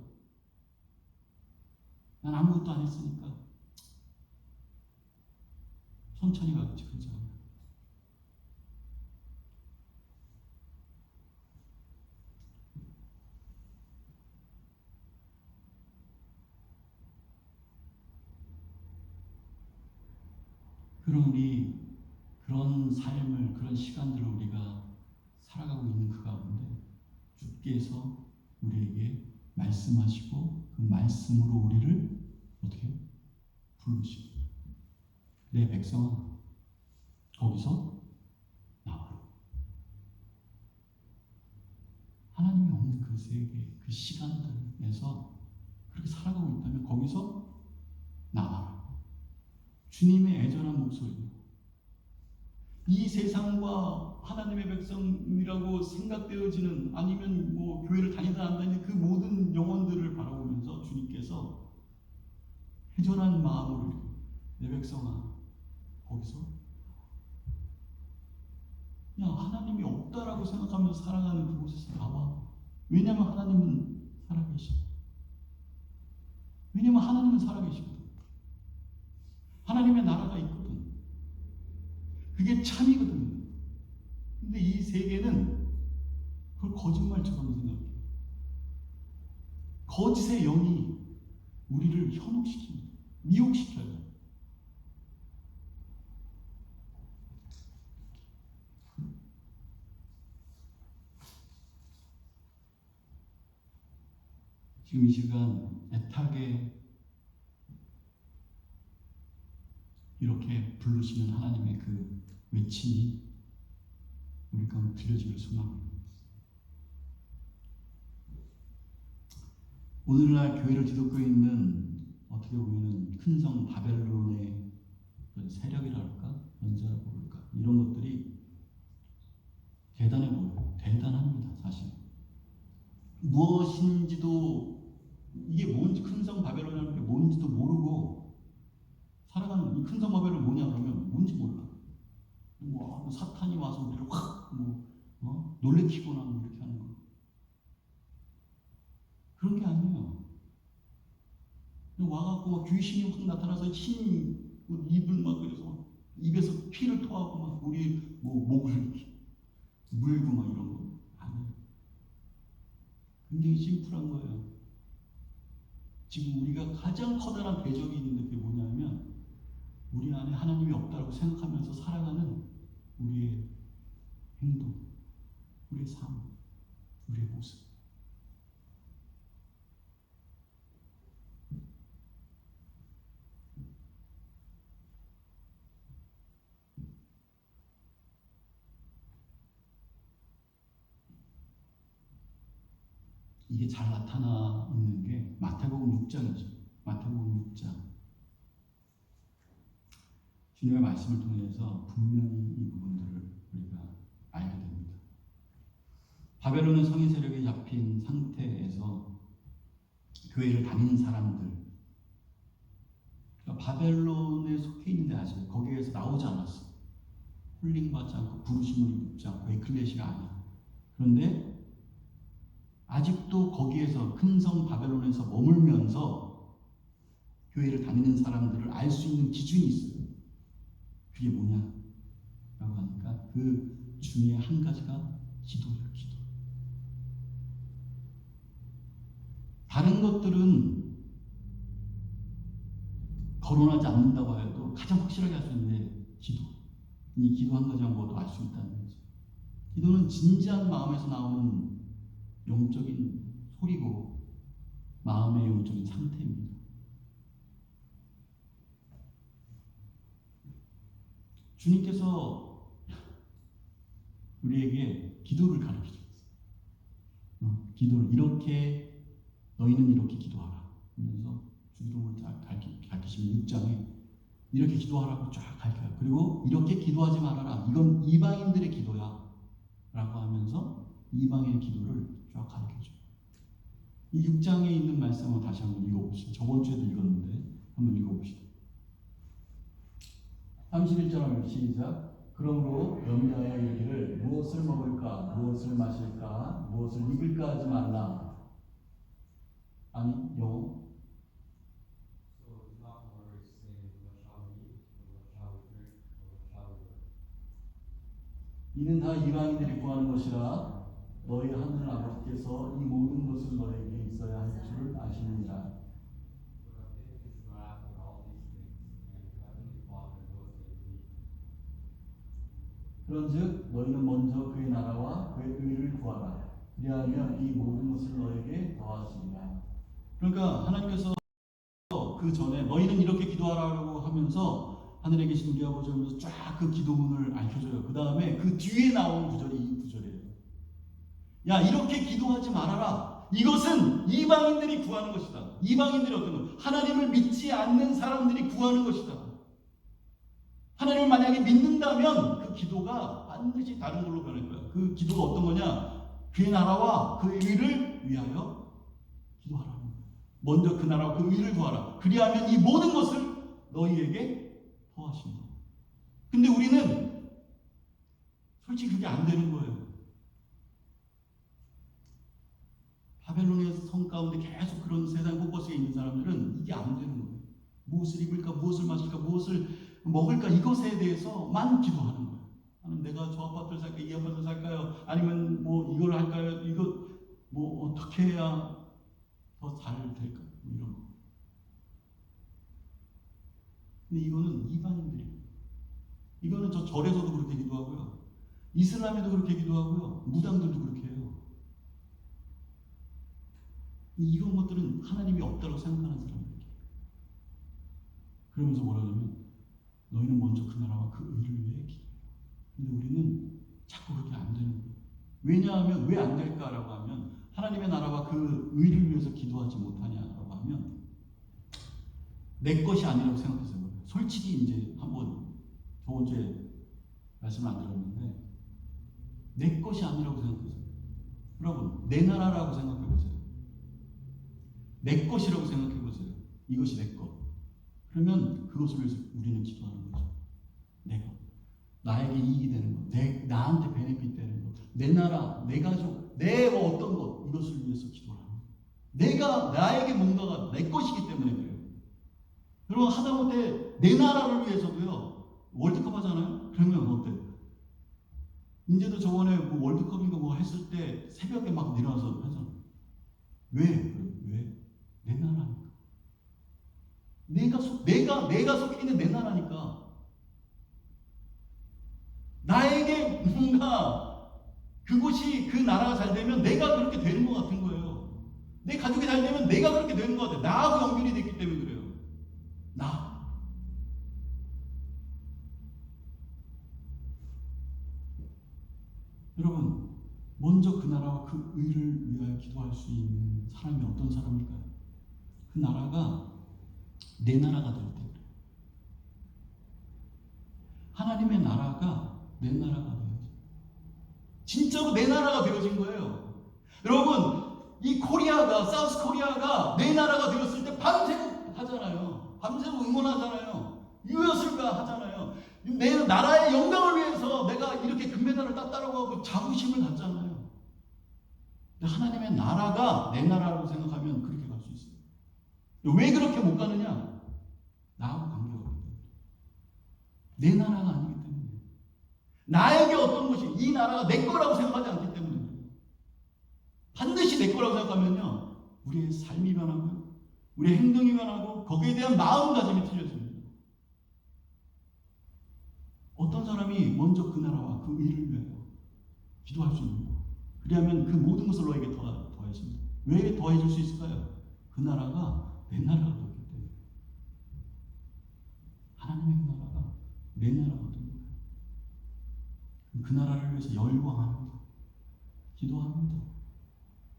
난 아무것도 안 했으니까 천천히 가겠지, 그렇죠? 그럼 그런 삶을, 그런 시간들을 우리가 살아가고 있는 그 가운데 주께서 우리에게 말씀하시고 그 말씀으로 우리를 어떻게 부르시고, 내 백성아 거기서 나와라. 하나님이 없는 그 세계, 그 시간들에서 그렇게 살아가고 있다면 거기서 나와라. 주님의 애절한 목소리. 이 세상과 하나님의 백성이라고 생각되어지는, 아니면 교회를 다니다 안 다니는 그 모든 영혼들을 바라보면서 주님께서 애절한 마음으로 내 백성아, 거기서 그냥 하나님이 없다라고 생각하면서 살아가는 그곳에서 나와. 왜냐하면 하나님은 살아계셔. 왜냐하면 하나님은 살아계시거든. 하나님의 나라가 있거든. 그게 참이거든요. 근데 이 세계는 그걸 거짓말처럼 생각해. 거짓의 영이 우리를 현혹시킵니다. 미혹시켜요. 지금 이 시간 애타게 이렇게 부르시는 하나님의 그 외침이 우리 가운데 들려지길 소망합니다. 오늘날 교회를 뒤덮고 있는 어떻게 보면 큰 성 바벨론의 세력이랄까, 연자라고 볼까, 이런 것들이 대단해 보여요. 대단합니다, 사실. 무엇인지도 이게 뭔지, 큰 성 바벨론이라는 게 뭔지도 모르고 살아가는, 이 큰 성 바벨론 뭐냐 그러면 뭔지 몰라. 뭐 사탄이 와서 우리를 확 놀래키거나 뭐 이렇게 하는 거. 그런 게 아니에요. 와갖고 막 귀신이 확 나타나서 흰 입을 막 그래서 입에서 피를 토하고 막 우리 뭐 목을 물고 막 이런 거 아니에요. 굉장히 심플한 거예요. 지금 우리가 가장 커다란 대적이 있는데 그게 뭐냐면 우리 안에 하나님이 없다고 생각하면서 살아가는 우리의 행동, 우리의 삶, 우리의 모습. 이게 잘 나타나 있는 게 마태복음 6장이죠. 마태복음 6장. 주님의 말씀을 통해서 분명히 이 부분들을 우리가 알게 됩니다. 바벨론은 성인 세력에 잡힌 상태에서 교회를 다니는 사람들, 그러니까 바벨론에 속해 있는데 아직 거기에서 나오지 않았어. 홀링받지 않고 부르심을 입지 않고 에클레시가 아니야. 그런데 아직도 거기에서 큰 성 바벨론에서 머물면서 교회를 다니는 사람들을 알 수 있는 기준이 있어요. 그게 뭐냐라고 하니까 그 중에 한 가지가 기도예요. 기도. 다른 것들은 거론하지 않는다고 해도 가장 확실하게 할 수 있는 게 기도. 이 기도 한 가지만 모두 알 수 있다는 거죠. 기도는 진지한 마음에서 나오는 영적인 소리고 마음의 영적인 상태입니다. 주님께서 우리에게 기도를 가르쳐줬어요. 기도를 이렇게 너희는 이렇게 기도하라 하면서 주기도문을 가르치시면 6장에 이렇게 기도하라고 쫙 가르쳐요. 그리고 이렇게 기도하지 말아라. 이건 이방인들의 기도야 라고 하면서 이방인의 기도를 쫙 가르쳐줘요. 이 6장에 있는 말씀을 다시 한번 읽어보시죠. 저번 주에도 읽었는데 한번 읽어보시죠. 31절 시작. 그러므로 염려하여 이르기를 무엇을 먹을까 무엇을 마실까 무엇을 입을까 하지 말라. 아니 영어 이는 다 이방인들이 구하는 것이라 너희 하늘 아버지께서 이 모든 것을 너에게 있어야 할 줄 아시느니라. 그런즉 너희는 먼저 그의 나라와 그의 의를 구하라. 그리하면 이 모든 것을 너에게 더하시리라. 그러니까 하나님께서 그 전에 너희는 이렇게 기도하라고 하면서 하늘에 계신 우리 아버지 하면서 쫙 그 기도문을 알려줘요. 그 다음에 그 뒤에 나오는 구절이 이 구절이에요. 야 이렇게 기도하지 말아라. 이것은 이방인들이 구하는 것이다. 이방인들이 어떤 것? 하나님을 믿지 않는 사람들이 구하는 것이다. 하나님을 만약에 믿는다면 그 기도가 반드시 다른 걸로 변할 거야. 그 기도가 어떤 거냐? 그의 나라와 그 의를 위하여 기도하라. 먼저 그 나라와 그 의를 구하라. 그리하면 이 모든 것을 너희에게 토하신다. 근데 우리는 솔직히 그게 안 되는 거예요. 바벨론의 성 가운데 계속 그런 세상 곳곳에 있는 사람들은 이게 안 되는 거예요. 무엇을 입을까, 무엇을 마실까, 무엇을 먹을까, 이것에 대해서만 기도하는 거예요. 하나님, 내가 저 아파트를 살까, 이 아파트를 살까요? 아니면 뭐 이걸 할까요? 이거 뭐 어떻게 해야 더 잘 될까요? 이런 거. 근데 이거는 이방인들이에요. 이거는 저 절에서도 그렇게 기도하고요. 이슬람에도 그렇게 기도하고요. 무당들도 그렇게 해요. 이런 것들은 하나님이 없다고 생각하는 사람들이에요. 그러면서 뭐라 그러면 너희는 먼저 그 나라와 그 의를 위해 기도해요. 근데 우리는 자꾸 그렇게 안 되는 거예요. 왜냐하면 왜 안 될까라고 하면 하나님의 나라와 그 의를 위해서 기도하지 못하냐라고 하면 내 것이 아니라고 생각해서 그래요. 솔직히 이제 한번 저번 주에 말씀을 안 들었는데 내 것이 아니라고 생각해서 여러분 내 나라라고 생각해 보세요. 내 것이라고 생각해 보세요. 이것이 내 것. 그러면 그것을 위해서 우리는 기도하는 거죠. 내 것. 나에게 이익이 되는 것. 나한테 베네핏 되는 것. 내 나라, 내 가족, 내 어떤 것. 이것을 위해서 기도를 하는 거예요. 나에게 뭔가가 내 것이기 때문에 그래요. 여러분 하다못해 내 나라를 위해서도요. 월드컵 하잖아요. 그러면 어때요? 이제도 저번에 뭐 월드컵인가 뭐 했을 때 새벽에 막 일어나서 하잖아요. 왜? 내 나라니까. 내가 속해 있는 내 나라니까. 나에게 뭔가 그곳이 그 나라가 잘 되면 내가 그렇게 되는 것 같은 거예요. 내 가족이 잘 되면 내가 그렇게 되는 것 같아요. 나하고 연결이 됐기 때문에 그래요. 나. 여러분, 먼저 그 나라와 그 의를 위하여 기도할 수 있는 사람이 어떤 사람일까요? 그 나라가 내 나라가 될 때 그래요. 하나님의 나라가 내 나라가 되어져. 진짜로 내 나라가 되어진 거예요. 여러분, 이 코리아가, 사우스 코리아가 내 나라가 되었을 때 밤새고 하잖아요. 밤새고 응원하잖아요. 유효술가 하잖아요. 내 나라의 영광을 위해서 내가 이렇게 금메달을 땄다라고 하고 자부심을 갖잖아요. 근데 하나님의 나라가 내 나라라고 생각하면 그렇게 갈 수 있어요. 왜 그렇게 못 가느냐? 나하고 관계가 없기 때문에. 내 나라가 아니기 때문에. 나에게 어떤 것이 이 나라가 내 거라고 생각하지 않기 때문에. 반드시 내 거라고 생각하면요. 우리의 삶이 변하고요. 우리의 행동이 변하고 거기에 대한 마음가짐이 틀려집니다. 어떤 사람이 먼저 그 나라와 그 의를 위하여 기도할 수 있는 거. 그리하면 그 모든 것을 너에게 더해집니다. 왜 더해질 수 있을까요? 그 나라가 내 나라가 되었기 때문에. 하나님의 그 나라가 내 나라거든요. 그 나라를 위해서 열광합니다. 기도합니다.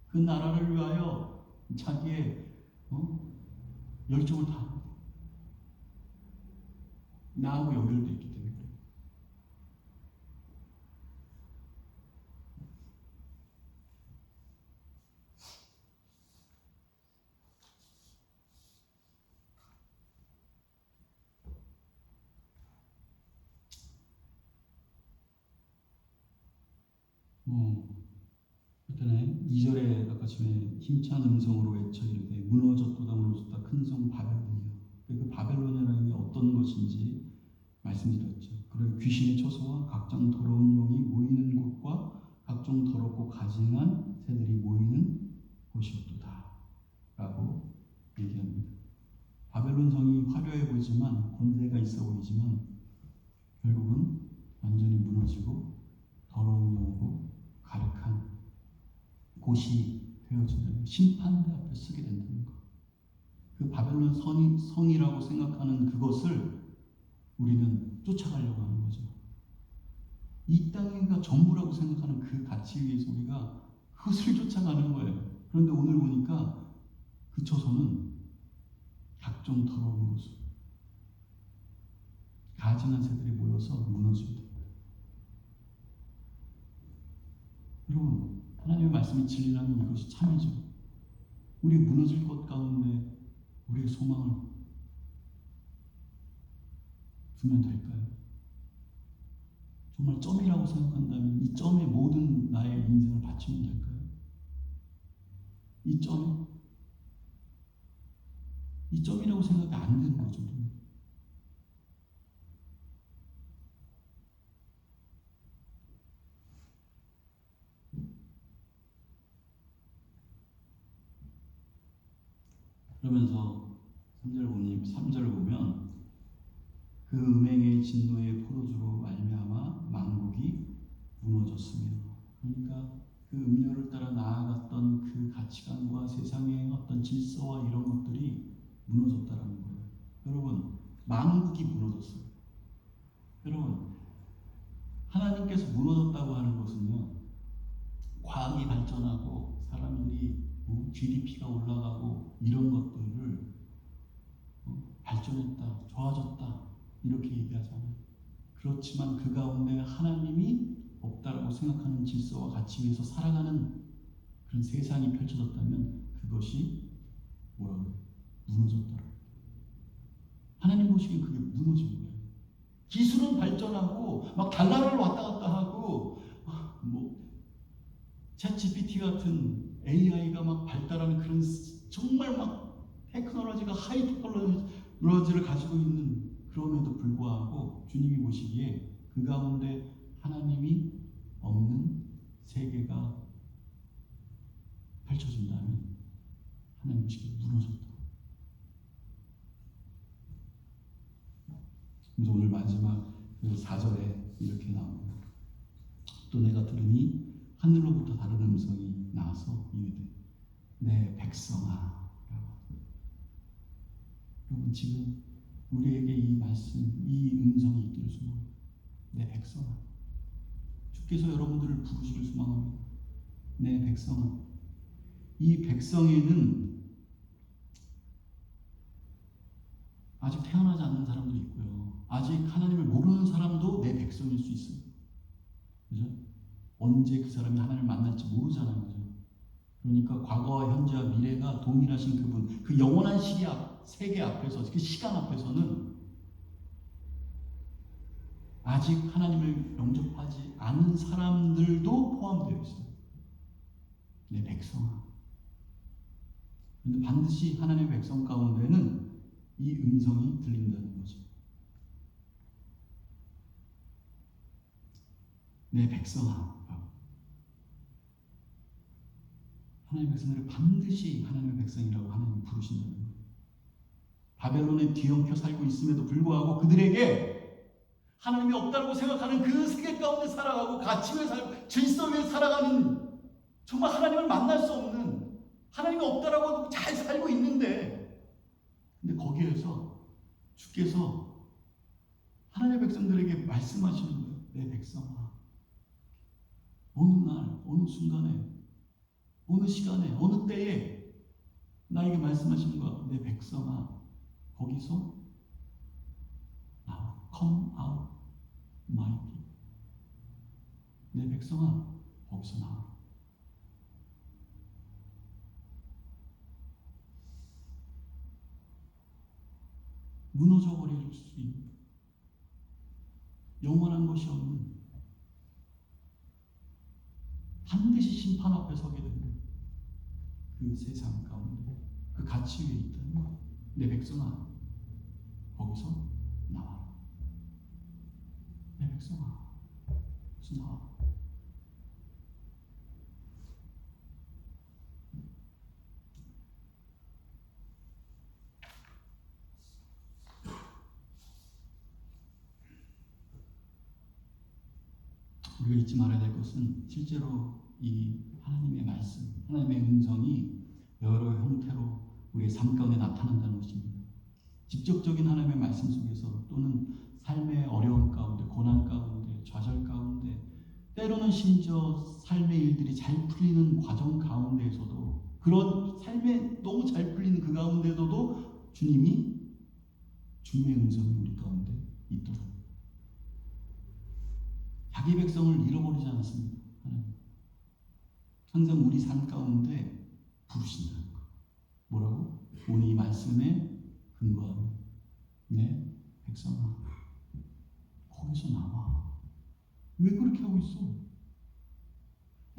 그 나라를 위하여 자기의 열정을 다합니다. 나하고 연결되어 있기 때문에. 그때는 2절에 아까 전에 힘찬 음성으로 외쳐 이르되 무너졌도다 무너졌다 큰 성 바벨론이여. 그 바벨론이라는 게 어떤 것인지 말씀드렸죠. 그리고 귀신의 처소와 각종 더러운 영이 모이는 곳과 각종 더럽고 가증한 새들이 모이는 곳이었도다 라고 얘기합니다. 바벨론 성이 화려해 보이지만 권세가 있어 보이지만 결국은 완전히 무너지고 더러운 영으로 가득한 곳이 되어진다는 심판대 앞에 서게 된다는 것. 그 바벨론 성이라고 생각하는 그것을 우리는 쫓아가려고 하는 거죠. 이 땅이가 전부라고 생각하는 그 가치 위에서 우리가 그것을 쫓아가는 거예요. 그런데 오늘 보니까 그 처소는 각종 더러운 곳, 가증한 새들이 모여서 무너집니다. 여러분, 하나님의 말씀이 진리라면 이것이 참이죠. 우리 무너질 것 가운데 우리의 소망을 두면 될까요? 정말 점이라고 생각한다면 이 점에 모든 나의 인생을 바치면 될까요? 이 점? 이 점이라고 생각이 안 되는 거죠. 그러면서 3절 보면 그 음행의 진노의 포도주로 말미암아 만국이 무너졌으며, 그러니까 그 음료를 따라 나아갔던 그 가치관과 세상의 어떤 질서와 이런 것들이 무너졌다라는 거예요. 여러분, 만국이 무너졌어요. 여러분, 하나님께서 무너졌다고 하는 것은요, 과학이 발전하고 사람들이 GDP가 올라가고 이런 것들을 발전했다, 좋아졌다 이렇게 얘기하잖아요. 그렇지만 그 가운데 하나님이 없다라고 생각하는 질서와 가치 위에서 살아가는 그런 세상이 펼쳐졌다면 그것이 뭐라고요? 무너졌더라. 하나님 보시기엔 그게 무너진 거예요. 기술은 발전하고 막 달나라를 왔다 갔다 하고 챗 GPT 같은 AI가 막 발달하는 그런 정말 막 테크놀로지가 하이 테크놀로지를 가지고 있는 그럼에도 불구하고 주님이 보시기에 그 가운데 하나님이 없는 세계가 펼쳐진다면 하나님 보시기에 무너졌다. 그래서 오늘 마지막 그 4절에 이렇게 나옵니다. 또 내가 들으니 하늘로부터 다른 음성이 나와서 이르되 내 백성아. 여러분, 지금 우리에게 이 말씀, 이 음성이 있기를 소망합니다. 내 백성아. 주께서 여러분들을 부르시길 소망합니다. 내 백성아. 이 백성에는 아직 태어나지 않는 사람도 있고요, 아직 하나님을 모르는 사람도 내 백성일 수 있어요. 그죠? 언제 그 사람이 하나님을 만날지 모르잖아요. 그죠? 그러니까 과거와 현재와 미래가 동일하신 그분, 그 영원한 세계 앞에서, 그 시간 앞에서는 아직 하나님을 영접하지 않은 사람들도 포함되어 있어요. 내 백성아. 그런데 반드시 하나님의 백성 가운데는 이 음성이 들린다는 거죠. 내 백성아. 하나님의 백성들을 반드시 하나님의 백성이라고 하나님 부르신다는 거예요. 바벨론에 뒤엉켜 살고 있음에도 불구하고 그들에게 하나님이 없다고 생각하는 그 세계 가운데 살아가고 가치 위에 살고 질서 위에 살아가는, 정말 하나님을 만날 수 없는, 하나님이 없다라고 잘 살고 있는데, 근데 거기에서 주께서 하나님의 백성들에게 말씀하시는 거예요. 내 백성아. 어느 날, 어느 순간에, 어느 시간에, 어느 때에 나에게 말씀하시는 거야. 내 백성아, 거기서 나와. Come out, my people. 내 백성아, 거기서 나와. 무너져 버릴 수 있는, 영원한 것이 없는, 반드시 심판 앞에 서게 되는 그 세상 가운데 그 가치 위에 있다는 거예요. 내 백성아, 거기서 나와. 내 백성아, 거기서 나와. 우리가 잊지 말아야 될 것은 실제로 이 하나님의 말씀, 하나님의 음성이 여러 형태로 우리의 삶 가운데 나타난다는 것입니다. 직접적인 하나님의 말씀 속에서, 또는 삶의 어려움 가운데, 고난 가운데, 좌절 가운데, 때로는 심지어 삶의 일들이 잘 풀리는 과정 가운데에서도, 그런 삶에 너무 잘 풀리는 그 가운데서도 주님이, 주님의 음성이 우리 가운데 있도록 자기 백성을 잃어버리지 않습니다. 항상 우리 삶 가운데 부르신다는 거. 뭐라고? 오늘 이 말씀에 근거하는 내 백성아. 거기서 나와. 왜 그렇게 하고 있어?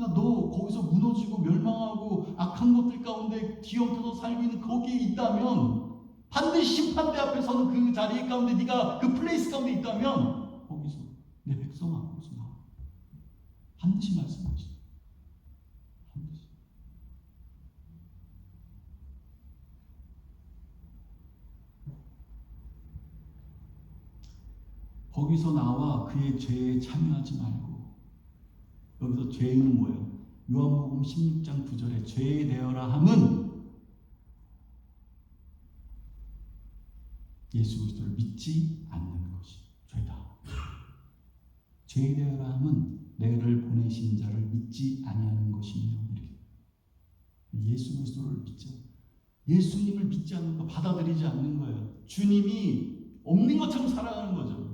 야, 너 거기서 무너지고 멸망하고 악한 것들 가운데 뒤엉켜서 살고 있는 거기에 있다면, 반드시 심판대 앞에 서는 그 자리 가운데, 네가 그 플레이스 가운데 있다면, 거기서 내 백성아, 거기서 나와. 반드시 말씀하시죠. 반드시. 거기서 나와 그의 죄에 참여하지 말고. 여기서 죄는 뭐예요? 요한복음 16장 9절에 죄에 대하라 함은 예수 그리스도를 믿지 않는 것이 죄다. 죄에 대하라 함은 내를 보내신 자를 믿지 아니하는 것이며, 이렇게. 예수 그리스도를 믿지, 예수님을 믿지 않는 거, 받아들이지 않는 거예요. 주님이 없는 것처럼 살아가는 거죠.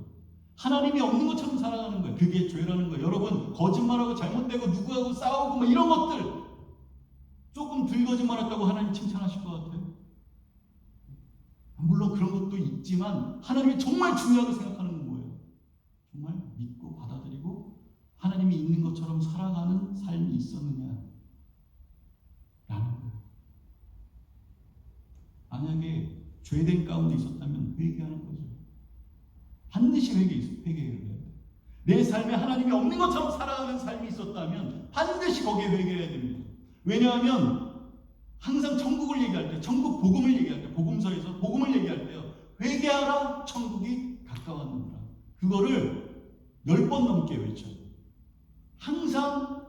하나님이 없는 것처럼 살아가는 거예요. 그게 죄라는 거예요. 여러분, 거짓말하고 잘못되고 누구하고 싸우고 뭐 이런 것들 조금 덜 거짓말했다고 하나님 칭찬하실 것 같아요? 물론 그런 것도 있지만 하나님이 정말 중요하다고 생각하는 건 뭐예요? 정말 믿고 받아들이고 하나님이 있는 것처럼 살아가는 삶이 있었느냐라는 거예요. 만약에 죄된 가운데 있었다면 회개하는 거죠. 반드시 회개해야 돼요. 내 삶에 하나님이 없는 것처럼 살아가는 삶이 있었다면 반드시 거기에 회개해야 됩니다. 왜냐하면 항상 천국을 얘기할 때, 천국 복음을 얘기할 때, 복음서에서 복음을 얘기할 때요, 회개하라, 천국이 가까웠느니라. 그거를 10번 넘게 외쳐요. 항상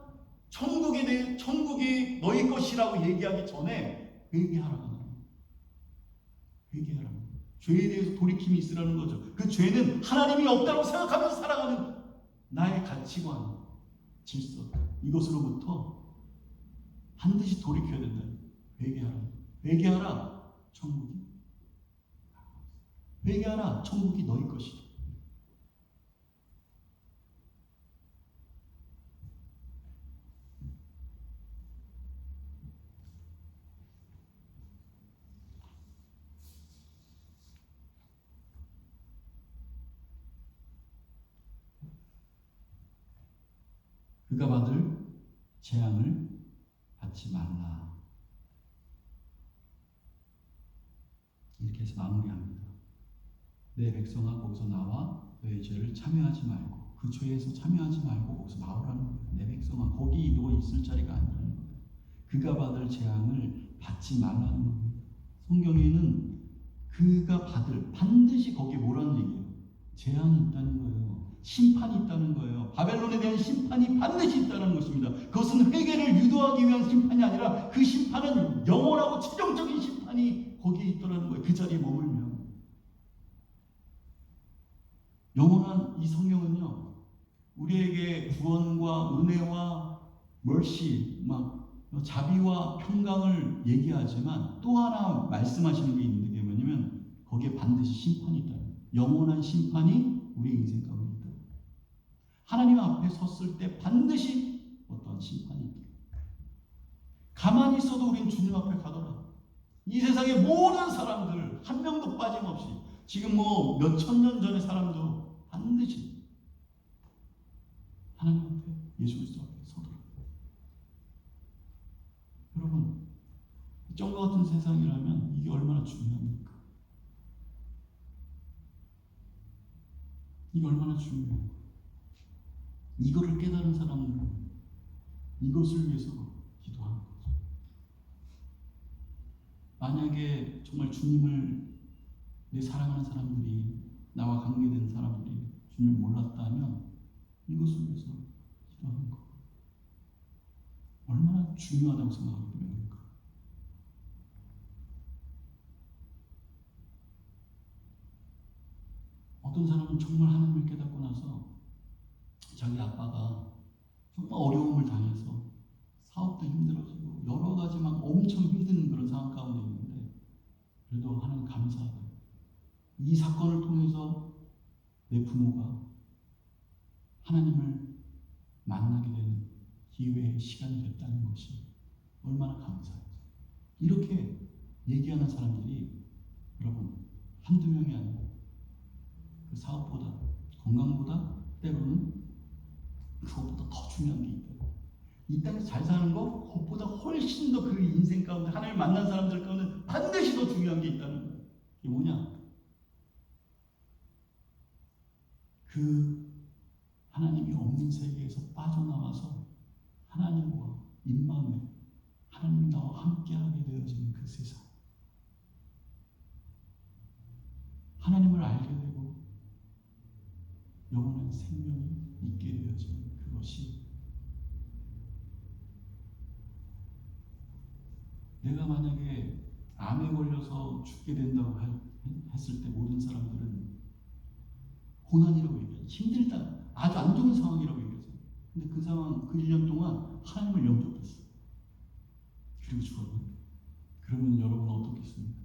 천국에 대해, 천국이 너희 것이라고 얘기하기 전에 회개하라고 합니다. 회개하라고. 죄에 대해서 돌이킴이 있으라는 거죠. 그 죄는 하나님이 없다고 생각하면서 살아가는 나의 가치관, 질서, 이것으로부터 반드시 돌이켜야 된다. 회개하라. 회개하라. 천국이. 회개하라. 천국이 너희 것이다. 그가 받을 재앙을 받지 말라. 이렇게 해서 마무리합니다. 내 백성아, 거기서 나와 너의 죄를 참여하지 말고, 그 죄에서 참여하지 말고 거기서 나오라는 거예요. 내 백성아, 거기 너 있을 자리가 아니라는 거예요. 그가 받을 재앙을 받지 말라는 겁니다. 성경에는 그가 받을, 반드시 거기에 뭐라는 얘기예요? 재앙이 있다는 거예요. 심판이 있다는 거예요. 바벨론에 대한 심판이 반드시 있다는 것입니다. 그것은 회개를 유도하기 위한 심판이 아니라 그 심판은 영원하고 최종적인 심판이 거기에 있더라는 거예요. 그 자리에 머물면. 영원한 이 성경은요, 우리에게 구원과 은혜와 mercy, 자비와 평강을 얘기하지만 또 하나 말씀하시는 게 있는데, 그게 뭐냐면 거기에 반드시 심판이 있다. 영원한 심판이 우리 인생 가운데 있다. 하나님 앞에 섰을 때 반드시 어떠한 심판이 있다. 가만히 있어도 우린 주님 앞에 가더라. 이 세상의 모든 사람들 한 명도 빠짐없이, 지금 뭐 몇 천 년 전의 사람도 반드시 하나님 앞에, 예수 그리스도 앞에 서더라. 여러분, 쩡과 같은 세상이라면 이게 얼마나 중요합니까? 이게 얼마나 중요해요. 이거를 깨달은 사람들은 이것을 위해서 기도하는 거죠. 만약에 정말 주님을, 내 사랑하는 사람들이, 나와 관계된 사람들이 주님을 몰랐다면 이것을 위해서 기도하는 거 얼마나 중요하다고 생각하기 때문입니까? 어떤 사람은 정말 하나님을 깨닫고 나서 자기 아빠가 정말 어려움을 당해서 사업도 힘들어지고 여러 가지 막 엄청 힘든 그런 상황 가운데 있는데, 그래도 하나님 감사하다. 이 사건을 통해서 내 부모가 하나님을 만나게 되는 기회의 시간이 됐다는 것이 얼마나 감사해요. 이렇게 얘기하는 사람들이 여러분 한두 명이 아니고 그 사업보다 건강보다 때로는 그것보다 더 중요한 게 있다. 이 땅에서 잘 사는 거 그것보다 훨씬 더 그 인생 가운데 하나님을 만난 사람들 가운데 반드시 더 중요한 게 있다는 거예요. 이게 뭐냐? 그 하나님이 없는 세계에서 빠져나와서 하나님과 입마음에 하나님이 나와 함께하게 되어지는 그 세상. 하나님을 알게 되고 영원한 생명이 있게 되어지는 그것이, 내가 만약에 암에 걸려서 죽게 된다고 했을 때 모든 사람들은 고난이라고 얘기해요. 힘들다, 아주 안 좋은 상황이라고 얘기해요. 근데 그 상황, 그 1년 동안 하나님을 영접했어요. 그리고 죽었네. 그러면 여러분은 어떻겠습니까?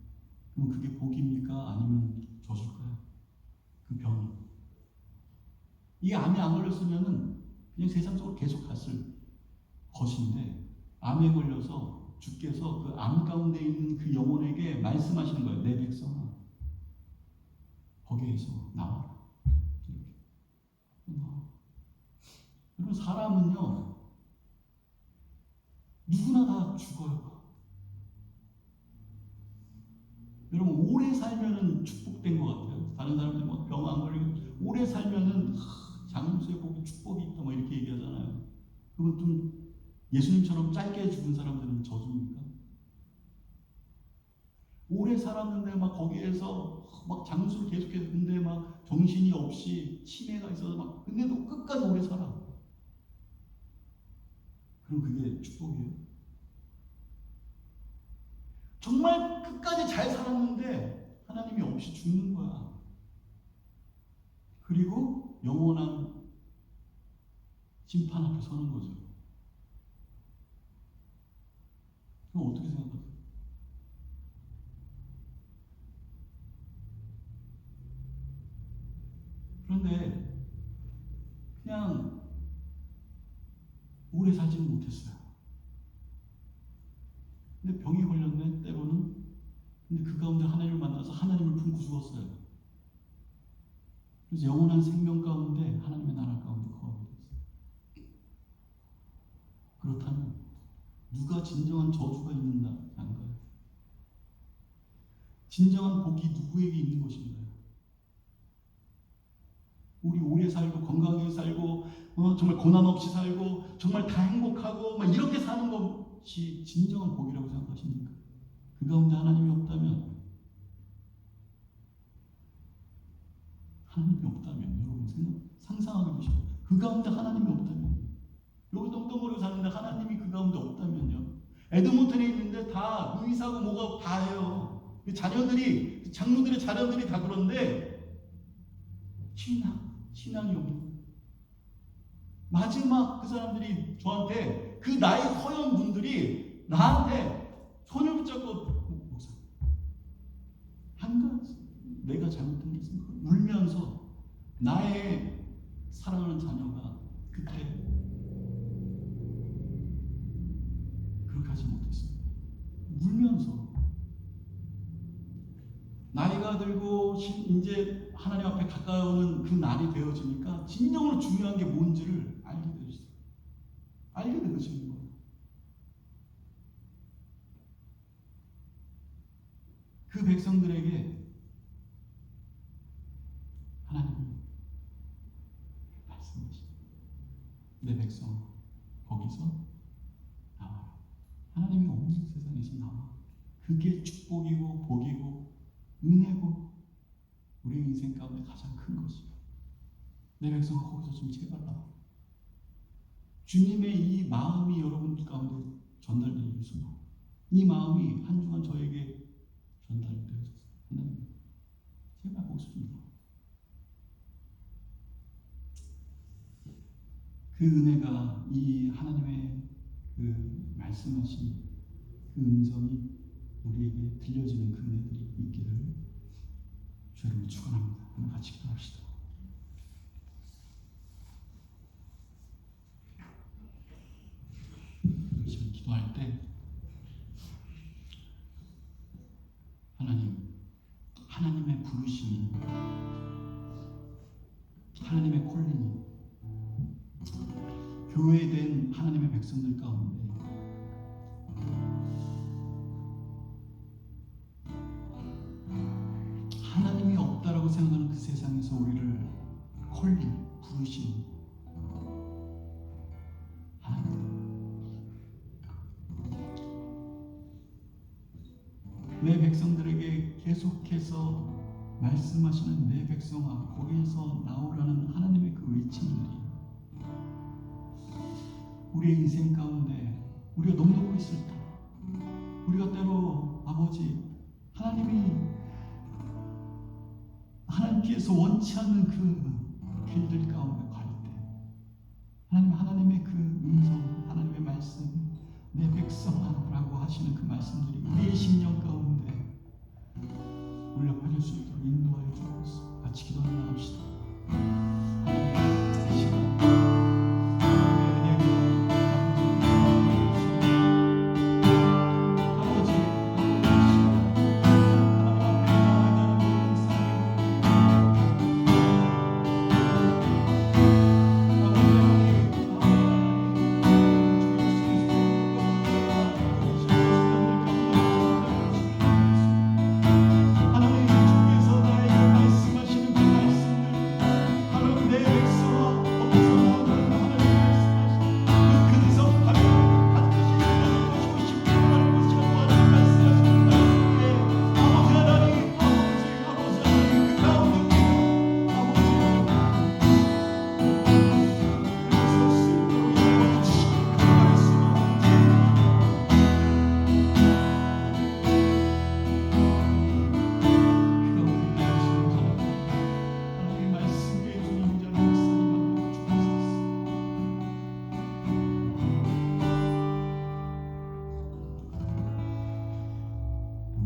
그럼 그게 복입니까? 아니면 저줄까요? 그 병이. 이 암에 안 걸렸으면은 그냥 세상 속으로 계속 갔을 것인데, 암에 걸려서 주께서 그 암 가운데 있는 그 영혼에게 말씀하시는 거예요. 내 백성아, 거기에서 나와라. 이렇게. 여러분, 사람은요, 누구나 다 죽어요. 여러분, 오래 살면은 축복된 것 같아요. 다른 사람들이 뭐 병 안 걸리고 오래 살면은 장수의 복이, 축복이 있다 뭐 이렇게 얘기하잖아요. 그건 좀 예수님처럼 짧게 죽은 사람들은 저주입니까? 오래 살았는데 막 거기에서 막 장수를 계속해서, 근데 막 정신이 없이 치매가 있어서 막, 근데도 끝까지 오래 살아. 그럼 그게 축복이에요? 정말 끝까지 잘 살았는데 하나님이 없이 죽는 거야. 그리고 영원한 심판 앞에 서는 거죠. 그럼 어떻게 생각하세요? 그런데 그냥 오래 살지는 못했어요. 근데 병이 걸렸네, 때로는. 근데 그 가운데 하나님을 만나서 하나님을 품고 죽었어요. 그래서 영원한 생명 가운데 하나님의 나라 가운데 거하게 됐어요. 그렇다면 누가 진정한 저주가 있는가요? 진정한 복이 누구에게 있는 것인가요? 우리 오래 살고 건강하게 살고 정말 고난 없이 살고 정말 다 행복하고 막 이렇게 사는 것이 진정한 복이라고 생각하십니까? 그 가운데 하나님이 없다면, 여러분 상상하게 보시죠. 그 가운데 하나님이 없다면, 여기 똥덩어리로 사는데 하나님이 그 가운데 없다면요. 에드몬턴에 있는데 다 의사고 뭐가 다예요. 그 자녀들이, 그 장로들의 자녀들이 다 그런데 신앙이 없는, 마지막 그 사람들이 저한테, 그 나이 허연 분들이 나한테 손을 붙잡고, 목사, 한 가지 내가 잘못한 게 있습니까? 울면서, 나의 사랑하는 자녀가 그때 그렇게 하지 못했어요. 울면서. 나이가 들고 이제 하나님 앞에 가까이 오는 그 날이 되어지니까 진정으로 중요한 게 뭔지를 알게 되었어요. 알게 되어지는 거예요. 그 백성들에게 하나님이 말씀하십니다. 내 백성, 거기서 나와라. 하나님이 없는 세상에서 나와. 그게 축복이고 복이고 은혜고 우리 인생 가운데 가장 큰 것이에요. 내 백성, 거기서 좀 제발 나와. 주님의 이 마음이 여러분 가운데 전달되기 위해서, 이 마음이 한 주간 저에게 전달되어졌어요. 하나님, 제발 거기서 좀 나와. 그 은혜가, 이 하나님의 그 말씀하신 그 음성이 우리에게 들려지는 그 은혜들이 있기를 주님을 축원합니다. 한번 같이 기도합시다. 지금 기도할 때 하나님의 부르심이 하나님의 콜링이 교회된 하나님의 백성들 가운데 하나님이 없다라고 생각하는 그 세상에서 우리를 콜링 부르신 하나님, 내 백성들에게 계속해서 말씀하시는 내 백성아, 거기에서 나오라는 하나님의 그 외침들이 우리의 인생 가운데 우리가 넉넉고 있을 때, 우리가 때로 아버지 하나님께서 원치 않는 그 길들 가운데 갈 때 하나님의 그 음성, 하나님의 말씀, 내 백성아라고 하시는 그 말씀들이 우리의 심령 가운데 울려 퍼질 수 있도록 인도하여 주옵소서. 같이 기도하며 나갑시다. 하나님,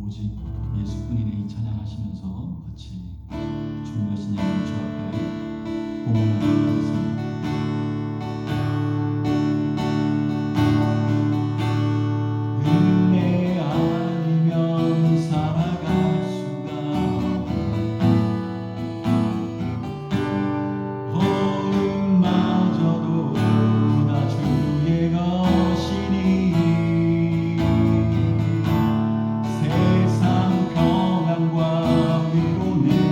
이 시간 예수뿐이네 찬양하시면서 같이 준비하신 예수 주 앞에 봉헌하도록 하겠습니다. 은혜 아니면 살아갈 수가 어음마저도 다 주의 것이니 세상 평안과 위로는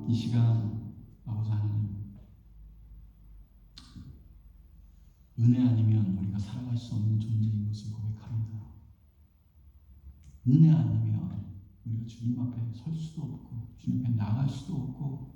이 시간 아버지 하나님, 은혜 아니면 우리가 살아갈 수 없는 존재인 것을 고백합니다. 은혜 아니면 우리가 주님 앞에 설 수도 없고 주님 앞에 나갈 수도 없고,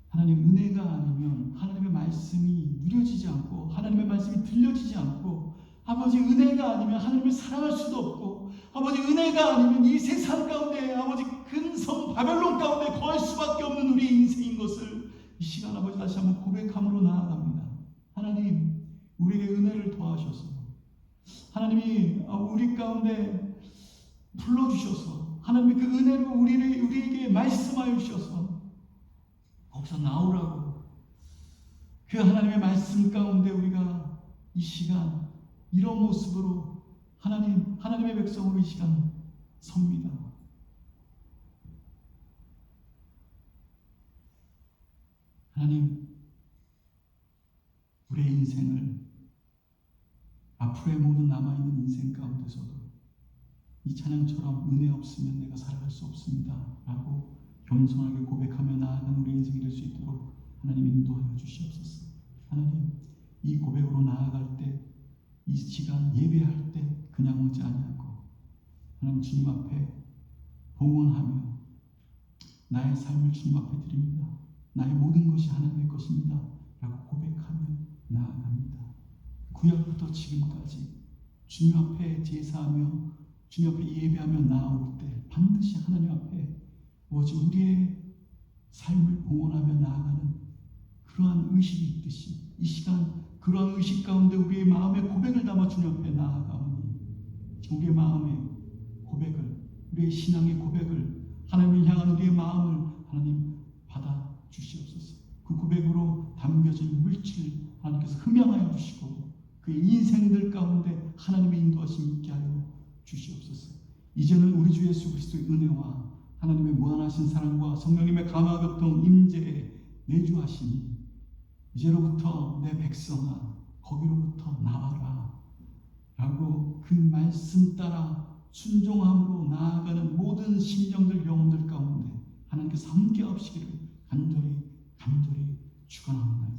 하나님 은혜가 아니면 하나님의 말씀이 누려지지 않고 하나님의 말씀이 들려지지 않고, 아버지 은혜가 아니면 하나님을 사랑할 수도 없고, 아버지 은혜가 아니면 이 세상 가운데 아버지 근성 바벨론 가운데 거할 수밖에 없는 우리의 인생인 것을 이 시간 아버지 다시 한번 고백함으로 나아갑니다. 하나님 우리에게 은혜를 더하셔서 하나님이 우리 가운데 불러주셔서 하나님의 그 은혜로 우리에게 말씀하여 주셔서 거기서 나오라고, 그 하나님의 말씀 가운데 우리가 이 시간 이런 모습으로 하나님의 백성으로 이 시간 섭니다. 하나님, 우리의 인생을 앞으로의 모든 남아있는 인생 가운데서도 이 찬양처럼 은혜 없으면 내가 살아갈 수 없습니다 라고 겸손하게 고백하며 나아가는 우리 인생이 될 수 있도록 하나님 인도하여 주시옵소서. 하나님, 이 고백으로 나아갈 때, 이 시간 예배할 때 그냥 오지 아니하고 하나님 주님 앞에 봉헌하며 나의 삶을 주님 앞에 드립니다. 나의 모든 것이 하나님의 것입니다 라고 고백하며 나아갑니다. 구약부터 지금까지 주님 앞에 제사하며 주님 앞에 예배하며 나아올 때 반드시 하나님 앞에 오직 우리의 삶을 봉헌하며 나아가는 그러한 의식이 있듯이 이 시간 그러한 의식 가운데 우리의 마음의 고백을 담아 주님 앞에 나아가오니, 우리의 마음의 고백을, 우리의 신앙의 고백을, 하나님을 향한 우리의 마음을 하나님 받아 주시옵소서. 그 고백으로 담겨진 물질 하나님께서 흠양하여 주시고 그의 인생들 가운데 하나님의 인도하심이 있게 하여 주시옵소서. 이제는 우리 주 예수 그리스도의 은혜와 하나님의 무한하신 사랑과 성령님의 감화교통 임재에 내주하시니 이제로부터 내 백성아 거기로부터 나와라 라고 그 말씀 따라 순종함으로 나아가는 모든 심령들 영혼들 가운데 하나님께서 함께 하시기를 간절히 축원합니다.